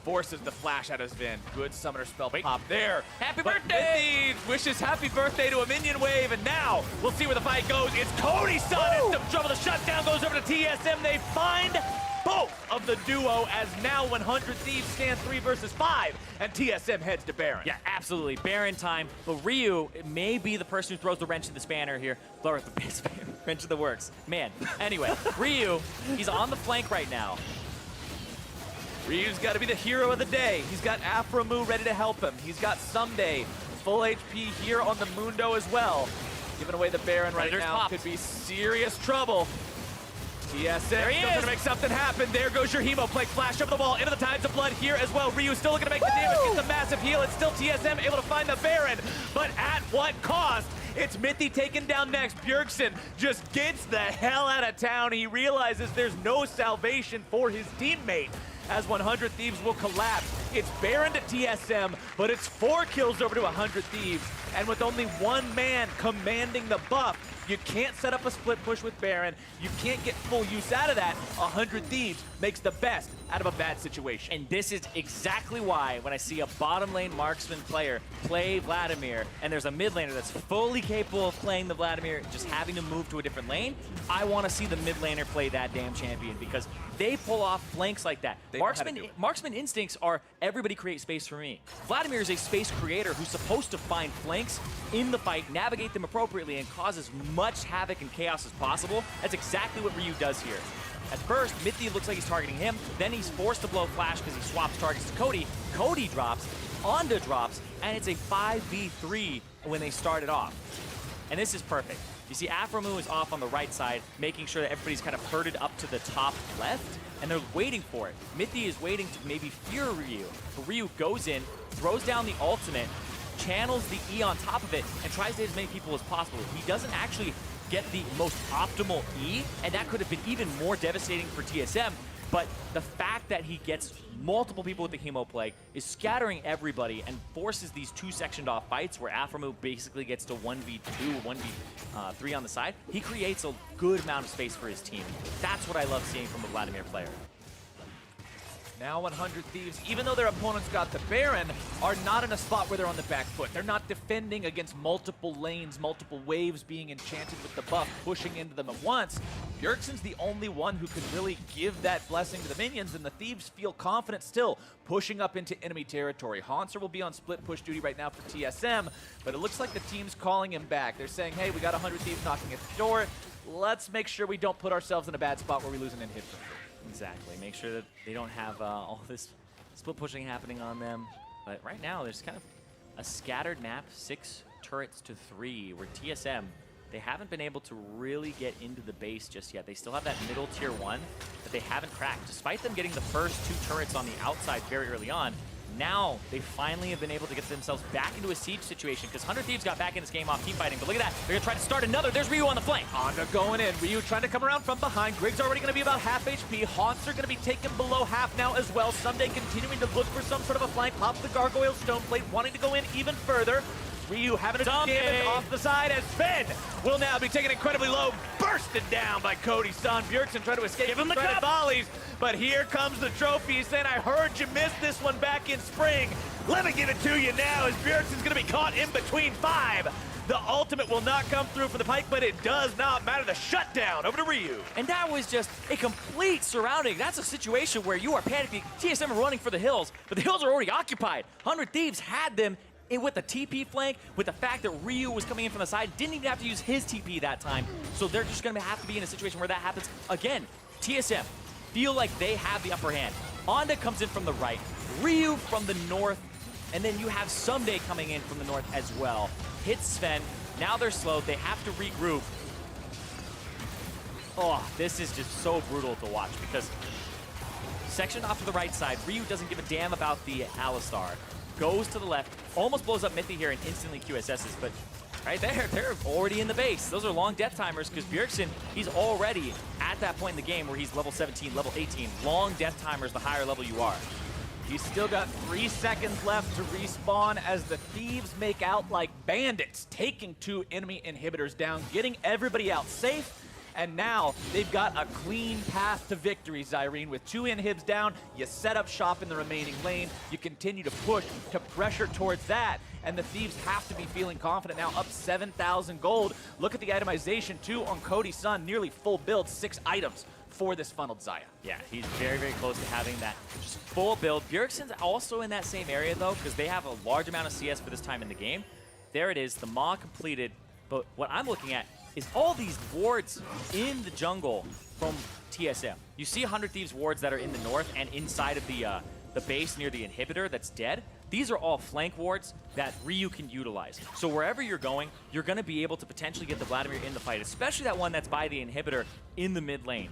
Forces the flash out of Sven. Good summoner spell pop there. Happy But birthday! Mithy wishes happy birthday to a minion wave, and now we'll see where the fight goes. It's Cody-Sun. It's the trouble. The shutdown goes over to TSM. They find both of the duo as now 100 Thieves stand 3 versus 5, and TSM heads to Baron. Yeah, absolutely. Baron time. But Ryu may be the person who throws the wrench in the spanner here. Or the wrench in the works. Man. Anyway, Ryu, he's on the flank right now. Ryu's got to be the hero of the day. He's got Aphromoo ready to help him. He's got Someday full HP here on the Mundo as well. Giving away the Baron right now popped. could be serious trouble. TSM There he still is. gonna make something happen. There goes your Hemo Plague flash over the wall into the Tides of Blood here as well. Ryu still looking to make the damage, gets a massive heal. It's still TSM able to find the Baron, but at what cost? It's Mithy taken down next. Bjergsen just gets the hell out of town. He realizes there's no salvation for his teammate as 100 Thieves will collapse. It's Baron to TSM, but it's 4 kills over to 100 Thieves. And with only one man commanding the buff, you can't set up a split push with Baron. You can't get full use out of that. 100 Thieves makes the best out of a bad situation. And this is exactly why when I see a bottom lane marksman player play Vladimir, and there's a mid laner that's fully capable of playing the Vladimir, just having to move to a different lane, I want to see the mid laner play that damn champion because they pull off flanks like that. Marksman instincts are everybody create space for me. Vladimir is a space creator who's supposed to find flanks in the fight, navigate them appropriately, and cause as much havoc and chaos as possible. That's exactly what Ryu does here. At first, Mithy looks like he's targeting him, then he's forced to blow Flash because he swaps targets to Cody. Cody drops, Onda drops, and it's a 5v3 when they started off. And this is perfect. You see Afromu is off on the right side, making sure that everybody's kind of herded up to the top left, and they're waiting for it. Mithy is waiting to maybe fear Ryu. But Ryu goes in, throws down the ultimate, channels the E on top of it, and tries to hit as many people as possible. He doesn't actually get the most optimal E, and that could have been even more devastating for TSM. But the fact that he gets multiple people with the Hemo Plague is scattering everybody and forces these two sectioned off fights where Afromu basically gets to 1v2, 1v3 on the side. He creates a good amount of space for his team. That's what I love seeing from a Vladimir player. Now 100 Thieves, even though their opponents got the Baron, are not in a spot where they're on the back foot. They're not defending against multiple lanes, multiple waves being enchanted with the buff, pushing into them at once. Bjergsen's the only one who can really give that blessing to the minions, and the Thieves feel confident still, pushing up into enemy territory. Haunser will be on split push duty right now for TSM, but it looks like the team's calling him back. They're saying, hey, we got 100 Thieves knocking at the door. Let's make sure we don't put ourselves in a bad spot where we lose an inhibitor. Exactly. Make sure that they don't have all this split pushing happening on them. But right now, there's kind of a scattered map, 6 turrets to 3, where TSM, they haven't been able to really get into the base just yet. They still have that middle tier 1 that they haven't cracked. Despite them getting the first 2 turrets on the outside very early on, now they finally have been able to get themselves back into a siege situation because 100 Thieves got back in this game off team fighting. But look at that. They're going to try to start another. There's Ryu on the flank. Onda going in. Ryu trying to come around from behind. Grig's already going to be about half HP. Haunts are going to be taken below half now as well. Someday continuing to look for some sort of a flank. Pops the Gargoyle Stone Plate, wanting to go in even further. Ryu having a damage off the side as Sven will now be taken incredibly low, bursted down by Cody Sun. Bjergsen trying to escape. Give him the credit cup. volleys, but here comes the trophy. He's saying, I heard you missed this one back in spring. Let me give it to you now as Bjergsen's going to be caught in between 5. The ultimate will not come through for the Pike, but it does not matter. The shutdown over to Ryu. And that was just a complete surrounding. That's a situation where you are panicking. TSM are running for the hills, but the hills are already occupied. 100 Thieves had them with the TP flank, with the fact that Ryu was coming in from the side, didn't even have to use his TP that time. So they're just going to have to be in a situation where that happens. Again, TSM feel like they have the upper hand. Onda comes in from the right, Ryu from the north, and then you have Someday coming in from the north as well. Hits Sven. Now they're slowed. They have to regroup. Oh, this is just so brutal to watch because section off to the right side. Ryu doesn't give a damn about the Alistar. Goes to the left, almost blows up Mithy here and instantly QSS's, but right there, they're already in the base. Those are long death timers because Bjergsen, he's already at that point in the game where he's level 17, level 18. Long death timers the higher level you are. He's still got 3 seconds left to respawn as the Thieves make out like bandits, taking 2 enemy inhibitors down, getting everybody out safe. And now they've got a clean path to victory, Zyrene. With 2 inhibs down, you set up shop in the remaining lane. You continue to push to pressure towards that. And the Thieves have to be feeling confident now, up 7,000 gold. Look at the itemization, too, on Cody Sun. Nearly full build, 6 items for this funneled Xayah. Yeah, he's very, very close to having that just full build. Bjergsen's also in that same area, though, because they have a large amount of CS for this time in the game. There it is, the Maw completed. But what I'm looking at is all these wards in the jungle from TSM. You see 100 Thieves wards that are in the north and inside of the base near the inhibitor that's dead. These are all flank wards that Ryu can utilize. So wherever you're going, you're going to be able to potentially get the Vladimir in the fight, especially that one that's by the inhibitor in the mid lane.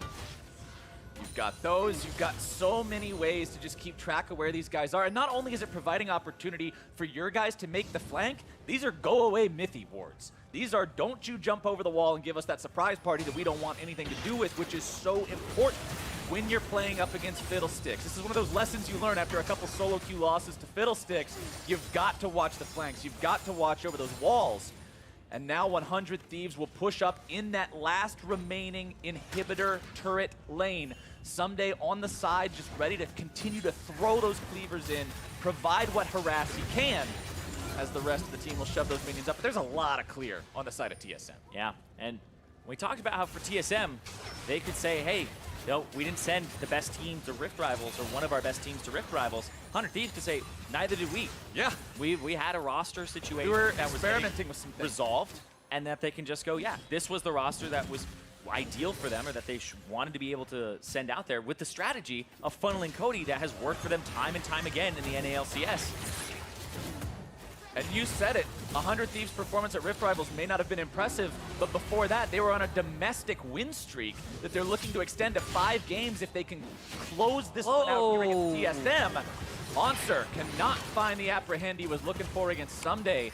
You've got those, you've got so many ways to just keep track of where these guys are. And not only is it providing opportunity for your guys to make the flank, these are go-away Mithy wards. These are don't you jump over the wall and give us that surprise party that we don't want anything to do with, which is so important when you're playing up against Fiddlesticks. This is one of those lessons you learn after a couple solo queue losses to Fiddlesticks. You've got to watch the flanks. You've got to watch over those walls. And now 100 Thieves will push up in that last remaining inhibitor turret lane. Someday on the side, just ready to continue to throw those cleavers in, provide what harass he can, as the rest of the team will shove those minions up. But there's a lot of clear on the side of TSM. Yeah, and we talked about how for TSM, they could say, hey, no, we didn't send the best team to Rift Rivals or one of our best teams to Rift Rivals. 100 Thieves could say, neither did we. Yeah. We had a roster situation We were that was experimenting with some things. resolved, and that they can just go, yeah, this was the roster that was ideal for them or that they wanted to be able to send out there with the strategy of funneling Cody that has worked for them time and time again in the NALCS. And you said it, 100 Thieves' performance at Rift Rivals may not have been impressive, but before that, they were on a domestic win streak that they're looking to extend to 5 games if they can close this one out here against TSM. Monster cannot find the apprehend he was looking for against Someday.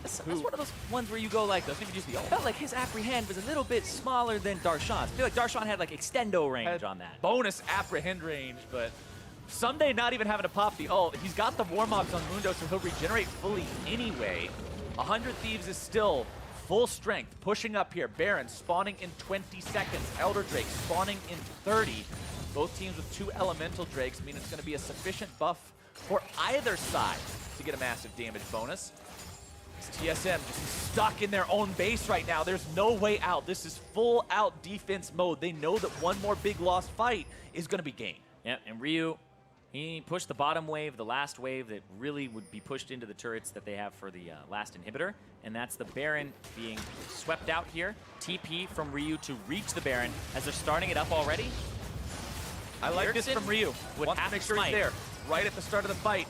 That's one of those ones where you go like, Doesn't even use the ult. felt like his apprehend was a little bit smaller than Darshan's. I feel like Darshan had like extendo range Had on that. bonus apprehend range, but Someday not even having to pop the ult. He's got the Warmogs on Mundo, so he'll regenerate fully anyway. 100 Thieves is still full strength, pushing up here. Baron spawning in 20 seconds. Elder Drake spawning in 30. Both teams with 2 Elemental Drakes mean it's going to be a sufficient buff for either side to get a massive damage bonus. TSM just stuck in their own base right now. There's no way out. This is full out defense mode. They know that one more big lost fight is going to be game. Yeah, and Ryu, he pushed the bottom wave, the last wave that really would be pushed into the turrets that they have for the last inhibitor, and that's the Baron being swept out here. TP from Ryu to reach the Baron as they're starting it up already. I like this from Ryu. Wants to make sure he's there right at the start of the fight.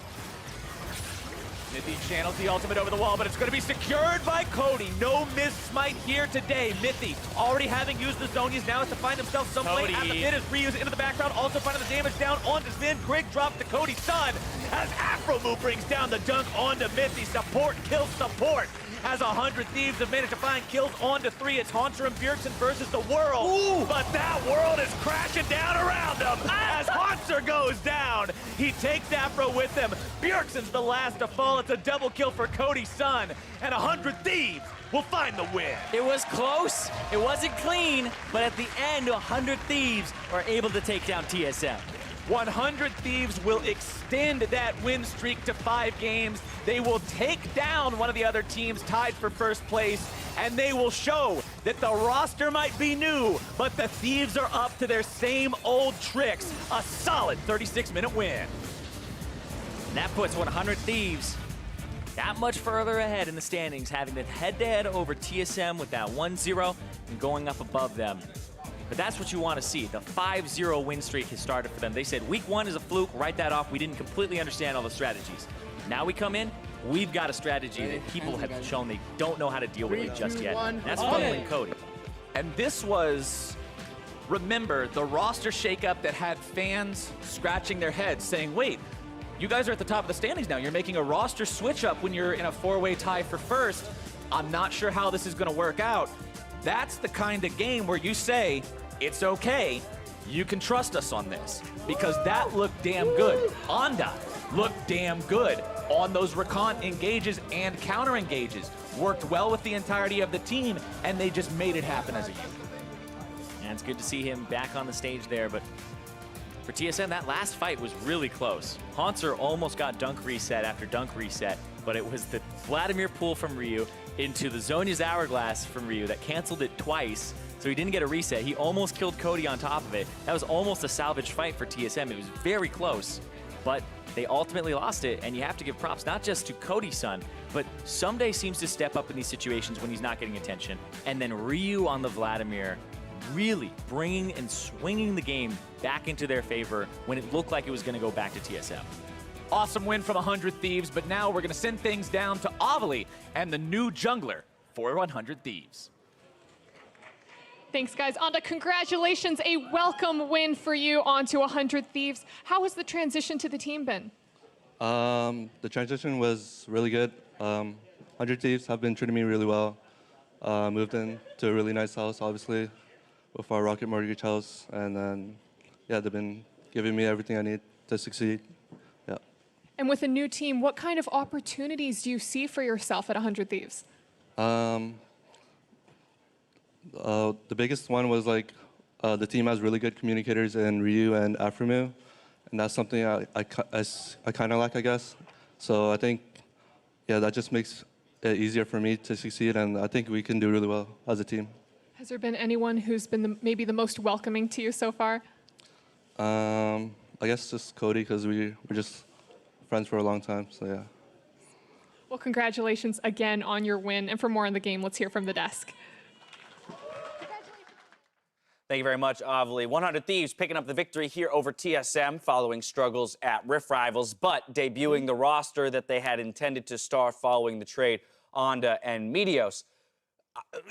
Mithy channels the ultimate over the wall, but it's going to be secured by Cody. No miss smite here today. Mithy already having used the Zonias now has to find himself some way at the pit as Ryu's into the background, also finding the damage down onto Zin. Quick drop to Cody's son as Afromu brings down the dunk onto Mithy. Support kills support. As 100 Thieves have managed to find kills onto 3. It's Haunter and Bjergsen versus the world. Ooh. But that world is crashing down around them as Haunter goes down. He takes Afro with him. Bjergsen's the last to fall. It's a double kill for Cody's son. And 100 Thieves will find the win. It was close. It wasn't clean, but at the end, 100 Thieves are able to take down TSM. 100 Thieves will extend that win streak to 5 games. They will take down one of the other teams tied for first place, and they will show that the roster might be new, but the Thieves are up to their same old tricks. A solid 36-minute win. And that puts 100 Thieves that much further ahead in the standings, having the head-to-head over TSM with that 1-0 and going up above them. But that's what you want to see. The 5-0 win streak has started for them. They said week 1 is a fluke, write that off. We didn't completely understand all the strategies. Now we come in, we've got a strategy that people have shown they don't know how to deal with it just yet. And that's funneling Cody. And this was, remember, the roster shakeup that had fans scratching their heads saying, wait, you guys are at the top of the standings now. You're making a roster switch up when you're in a 4-way tie for first. I'm not sure how this is going to work out. That's the kind of game where you say, it's okay, you can trust us on this. Because that looked damn good. Onda looked damn good on those recon engages and counter engages. Worked well with the entirety of the team, and they just made it happen as a unit. And it's good to see him back on the stage there, but for TSM, that last fight was really close. Haunter almost got dunk reset after dunk reset, but it was the Vladimir pull from Ryu into the Zhonya's Hourglass from Ryu that canceled it twice, so he didn't get a reset. He almost killed Cody on top of it. That was almost a salvage fight for TSM. It was very close, but they ultimately lost it, and you have to give props not just to Cody's son, but Someday seems to step up in these situations when he's not getting attention, and then Ryu on the Vladimir really bringing and swinging the game back into their favor when it looked like it was going to go back to TSM. Awesome win from 100 Thieves, but now we're going to send things down to Avali and the new jungler for 100 Thieves. Thanks, guys. Onda, congratulations. A welcome win for you onto 100 Thieves. How has the transition to the team been? The transition was really good. 100 Thieves have been treating me really well. Moved into a really nice house, obviously, with our Rocket Mortgage house. And then, yeah, they've been giving me everything I need to succeed. Yeah. And with a new team, what kind of opportunities do you see for yourself at 100 Thieves? The biggest one was like the team has really good communicators in Ryu and Afromu, and that's something I kind of like, I guess. So I think, yeah, that just makes it easier for me to succeed, and I think we can do really well as a team. Has there been anyone who's been maybe the most welcoming to you so far? I guess just Cody, because we're just friends for a long time, so yeah. Well, congratulations again on your win. And for more on the game, let's hear from the desk. Thank you very much, Avli. 100 Thieves picking up the victory here over TSM following struggles at Rift Rivals, but debuting the roster that they had intended to start following the trade, Onda and Meteos.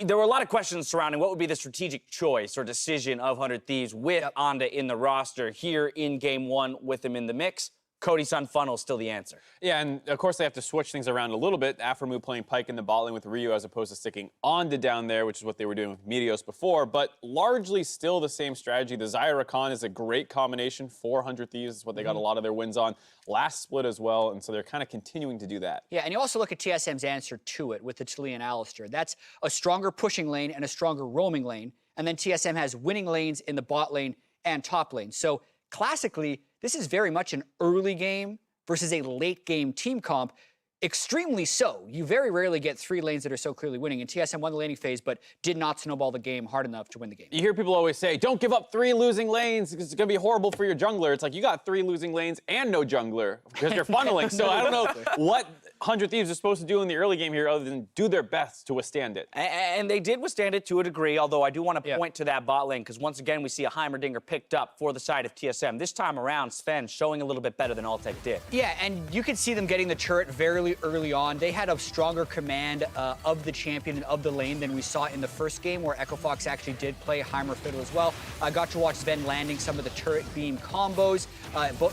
There were a lot of questions surrounding what would be the strategic choice or decision of 100 Thieves with Onda in the roster here in Game 1 with him in the mix. Cody Sun Funnel still the answer. Yeah, and of course they have to switch things around a little bit. Afremu playing Pyke in the bot lane with Ryu as opposed to sticking Onda down there, which is what they were doing with Meteos before, but largely still the same strategy. The Xayah Rakan is a great combination for 100 Thieves. It's what they got a lot of their wins on last split as well, and so they're kind of continuing to do that. Yeah, and you also look at TSM's answer to it with the Taliyah and Alistair. That's a stronger pushing lane and a stronger roaming lane, and then TSM has winning lanes in the bot lane and top lane. So classically, this is very much an early game versus a late game team comp. Extremely so. You very rarely get 3 lanes that are so clearly winning, and TSM won the laning phase, but did not snowball the game hard enough to win the game. You hear people always say, don't give up 3 losing lanes because it's going to be horrible for your jungler. It's like you got 3 losing lanes and no jungler because you're funneling. So I don't know what 100 Thieves are supposed to do in the early game here other than do their best to withstand it. And they did withstand it to a degree, although I do want to point to that bot lane because once again we see a Heimerdinger picked up for the side of TSM. This time around, Sven showing a little bit better than Altec did. Yeah, and you could see them getting the turret very early on. They had a stronger command of the champion and of the lane than we saw in the first game where Echo Fox actually did play Heimer Fiddle as well. I got to watch Sven landing some of the turret beam combos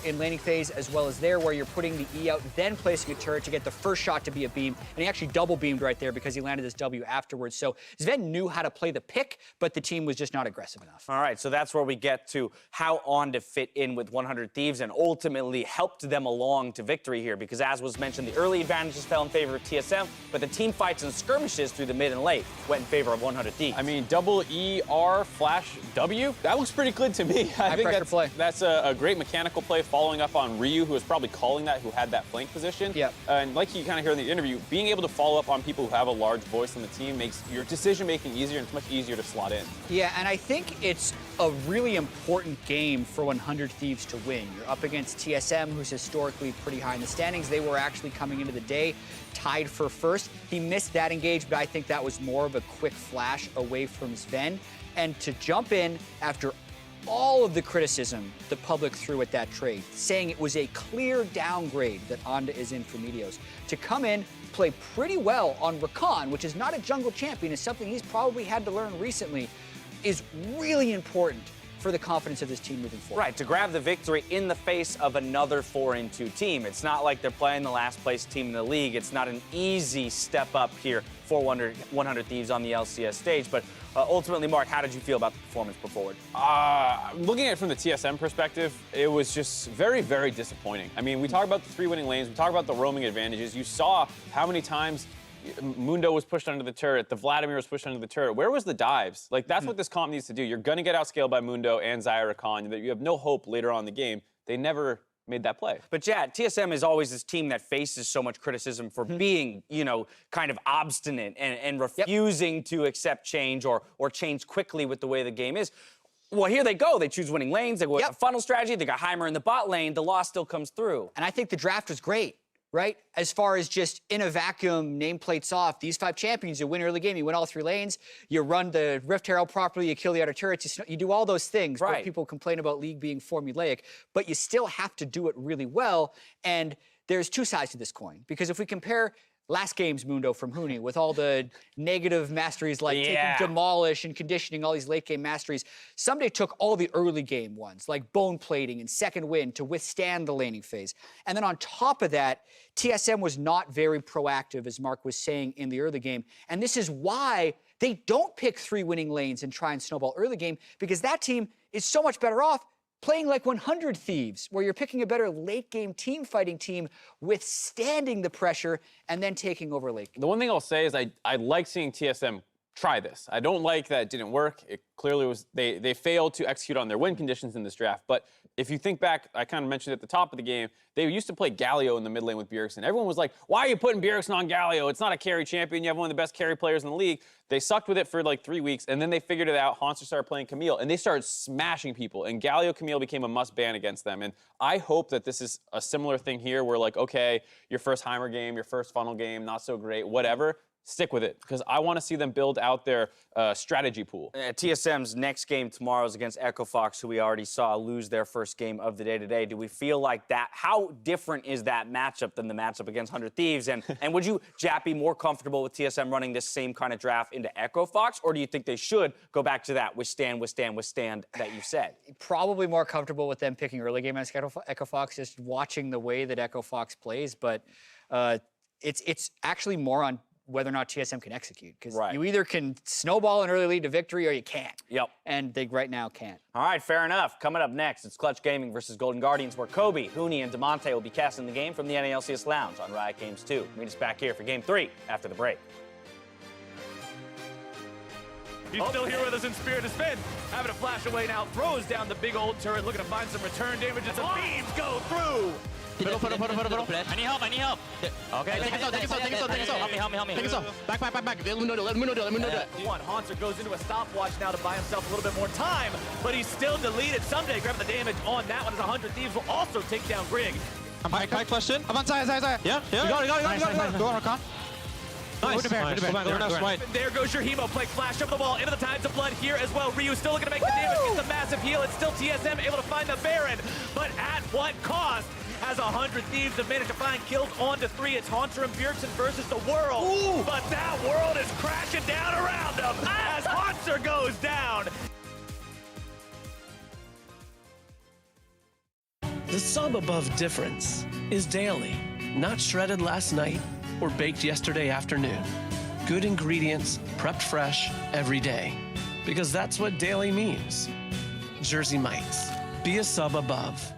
in laning phase as well as there where you're putting the E out, then placing a turret to get the first shot to be a beam. And he actually double beamed right there because he landed his W afterwards. So Sven knew how to play the pick, but the team was just not aggressive enough. All right, so that's where we get to how Onda fit in with 100 Thieves and ultimately helped them along to victory here because as was mentioned, the early advantages fell in favor of TSM, but the team fights and skirmishes through the mid and late went in favor of 100 Thieves. I mean, double ER flash W, that looks pretty good to me. I think that's a great mechanical play following up on Ryu, who was probably calling that, who had that flank position. Yeah. And like you kind of hear in the interview, being able to follow up on people who have a large voice on the team makes your decision-making easier and it's much easier to slot in. Yeah, and I think it's a really important game for 100 Thieves to win. You're up against TSM, who's historically pretty high in the standings. They were actually coming into the day tied for first. He missed that engage, but I think that was more of a quick flash away from Sven. And to jump in after all of the criticism the public threw at that trade, saying it was a clear downgrade that Onda is in for Meteos, to come in, play pretty well on Rakan, which is not a jungle champion, is something he's probably had to learn recently, is really important for the confidence of this team moving forward. Right, to grab the victory in the face of another 4-2 team. It's not like they're playing the last place team in the league. It's not an easy step up here for 100 Thieves on the LCS stage, but ultimately, Mark, how did you feel about the performance put forward? Looking at it from the TSM perspective, it was just very disappointing. I mean, we talk about the 3 winning lanes, we talk about the roaming advantages. You saw how many times Mundo was pushed under the turret, the Vladimir was pushed under the turret. Where was the dives? Like, that's what this comp needs to do. You're going to get outscaled by Mundo and Xayah Rakan. You have no hope later on in the game. They never made that play. But yeah, TSM is always this team that faces so much criticism for being, you know, kind of obstinate and refusing to accept change or change quickly with the way the game is. Well, here they go. They choose winning lanes. They go with a funnel strategy. They got Heimer in the bot lane. The loss still comes through. And I think the draft was great, right? As far as just in a vacuum, nameplates off, these 5 champions, you win early game, you win all 3 lanes, you run the Rift Herald properly, you kill the outer turrets, you do all those things. Right. People complain about League being formulaic, but you still have to do it really well. And there's 2 sides to this coin, because if we compare last game's Mundo from Huni with all the negative masteries like taking Demolish and conditioning, all these late game masteries, Someday took all the early game ones like bone plating and second wind to withstand the laning phase. And then on top of that, TSM was not very proactive, as Mark was saying, in the early game. And this is why they don't pick 3 winning lanes and try and snowball early game, because that team is so much better off playing like 100 Thieves, where you're picking a better late-game team-fighting team, withstanding the pressure, and then taking over late game. The one thing I'll say is I like seeing TSM try this. I don't like that it didn't work. It clearly was, they failed to execute on their win conditions in this draft. But if you think back, I kind of mentioned at the top of the game, they used to play Galio in the mid lane with Bjergsen. Everyone was like, why are you putting Bjergsen on Galio? It's not a carry champion. You have one of the best carry players in the league. They sucked with it for like 3 weeks, and then they figured it out. Hanser started playing Camille, and they started smashing people. And Galio Camille became a must-ban against them. And I hope that this is a similar thing here where, like, okay, your first Heimer game, your first funnel game, not so great, whatever. stick with it, because I want to see them build out their strategy pool. TSM's next game tomorrow is against Echo Fox, who we already saw lose their first game of the day today. Do we feel like that? How different is that matchup than the matchup against 100 Thieves? And would you, Jap, be more comfortable with TSM running this same kind of draft into Echo Fox, or do you think they should go back to that withstand that you said? Probably more comfortable with them picking early game against Echo Fox, just watching the way that Echo Fox plays. But it's actually more on whether or not TSM can execute, because you either can snowball an early lead to victory or you can't. Yep. And they right now can't. All right, fair enough. Coming up next, it's Clutch Gaming versus Golden Guardians, where Kobe, Hooney, and DeMonte will be casting the game from the LCS Lounge on Riot Games 2. Meet us back here for Game 3 after the break. He's still here with us in Spirit of Spin. Having a flash away now, throws down the big old turret, looking to find some return damage as the beams go through. Middle. I need help. Okay. Take it so. Help me. Take it so. Back. Let me know that. Haunter goes into a stopwatch now to buy himself a little bit more time, but he's still deleted. Someday grabbing the damage on that one as 100 Thieves will also take down Grig. I'm high question. I'm on side. Yeah. You got it. Go on, Rakan. Nice. There goes your Hemo play. Flash over the wall into the Tides of Blood here as well. Ryu still looking to make the damage. Gets a massive heal. It's still TSM able to find the Baron, but at what cost? As 100 Thieves have managed to find kills on to 3. It's Haunter and Bjergsen versus the world. Ooh. But that world is crashing down around them as Haunter goes down. The sub above difference is daily, not shredded last night or baked yesterday afternoon. Good ingredients, prepped fresh every day. Because that's what daily means. Jersey Mites. Be a sub above.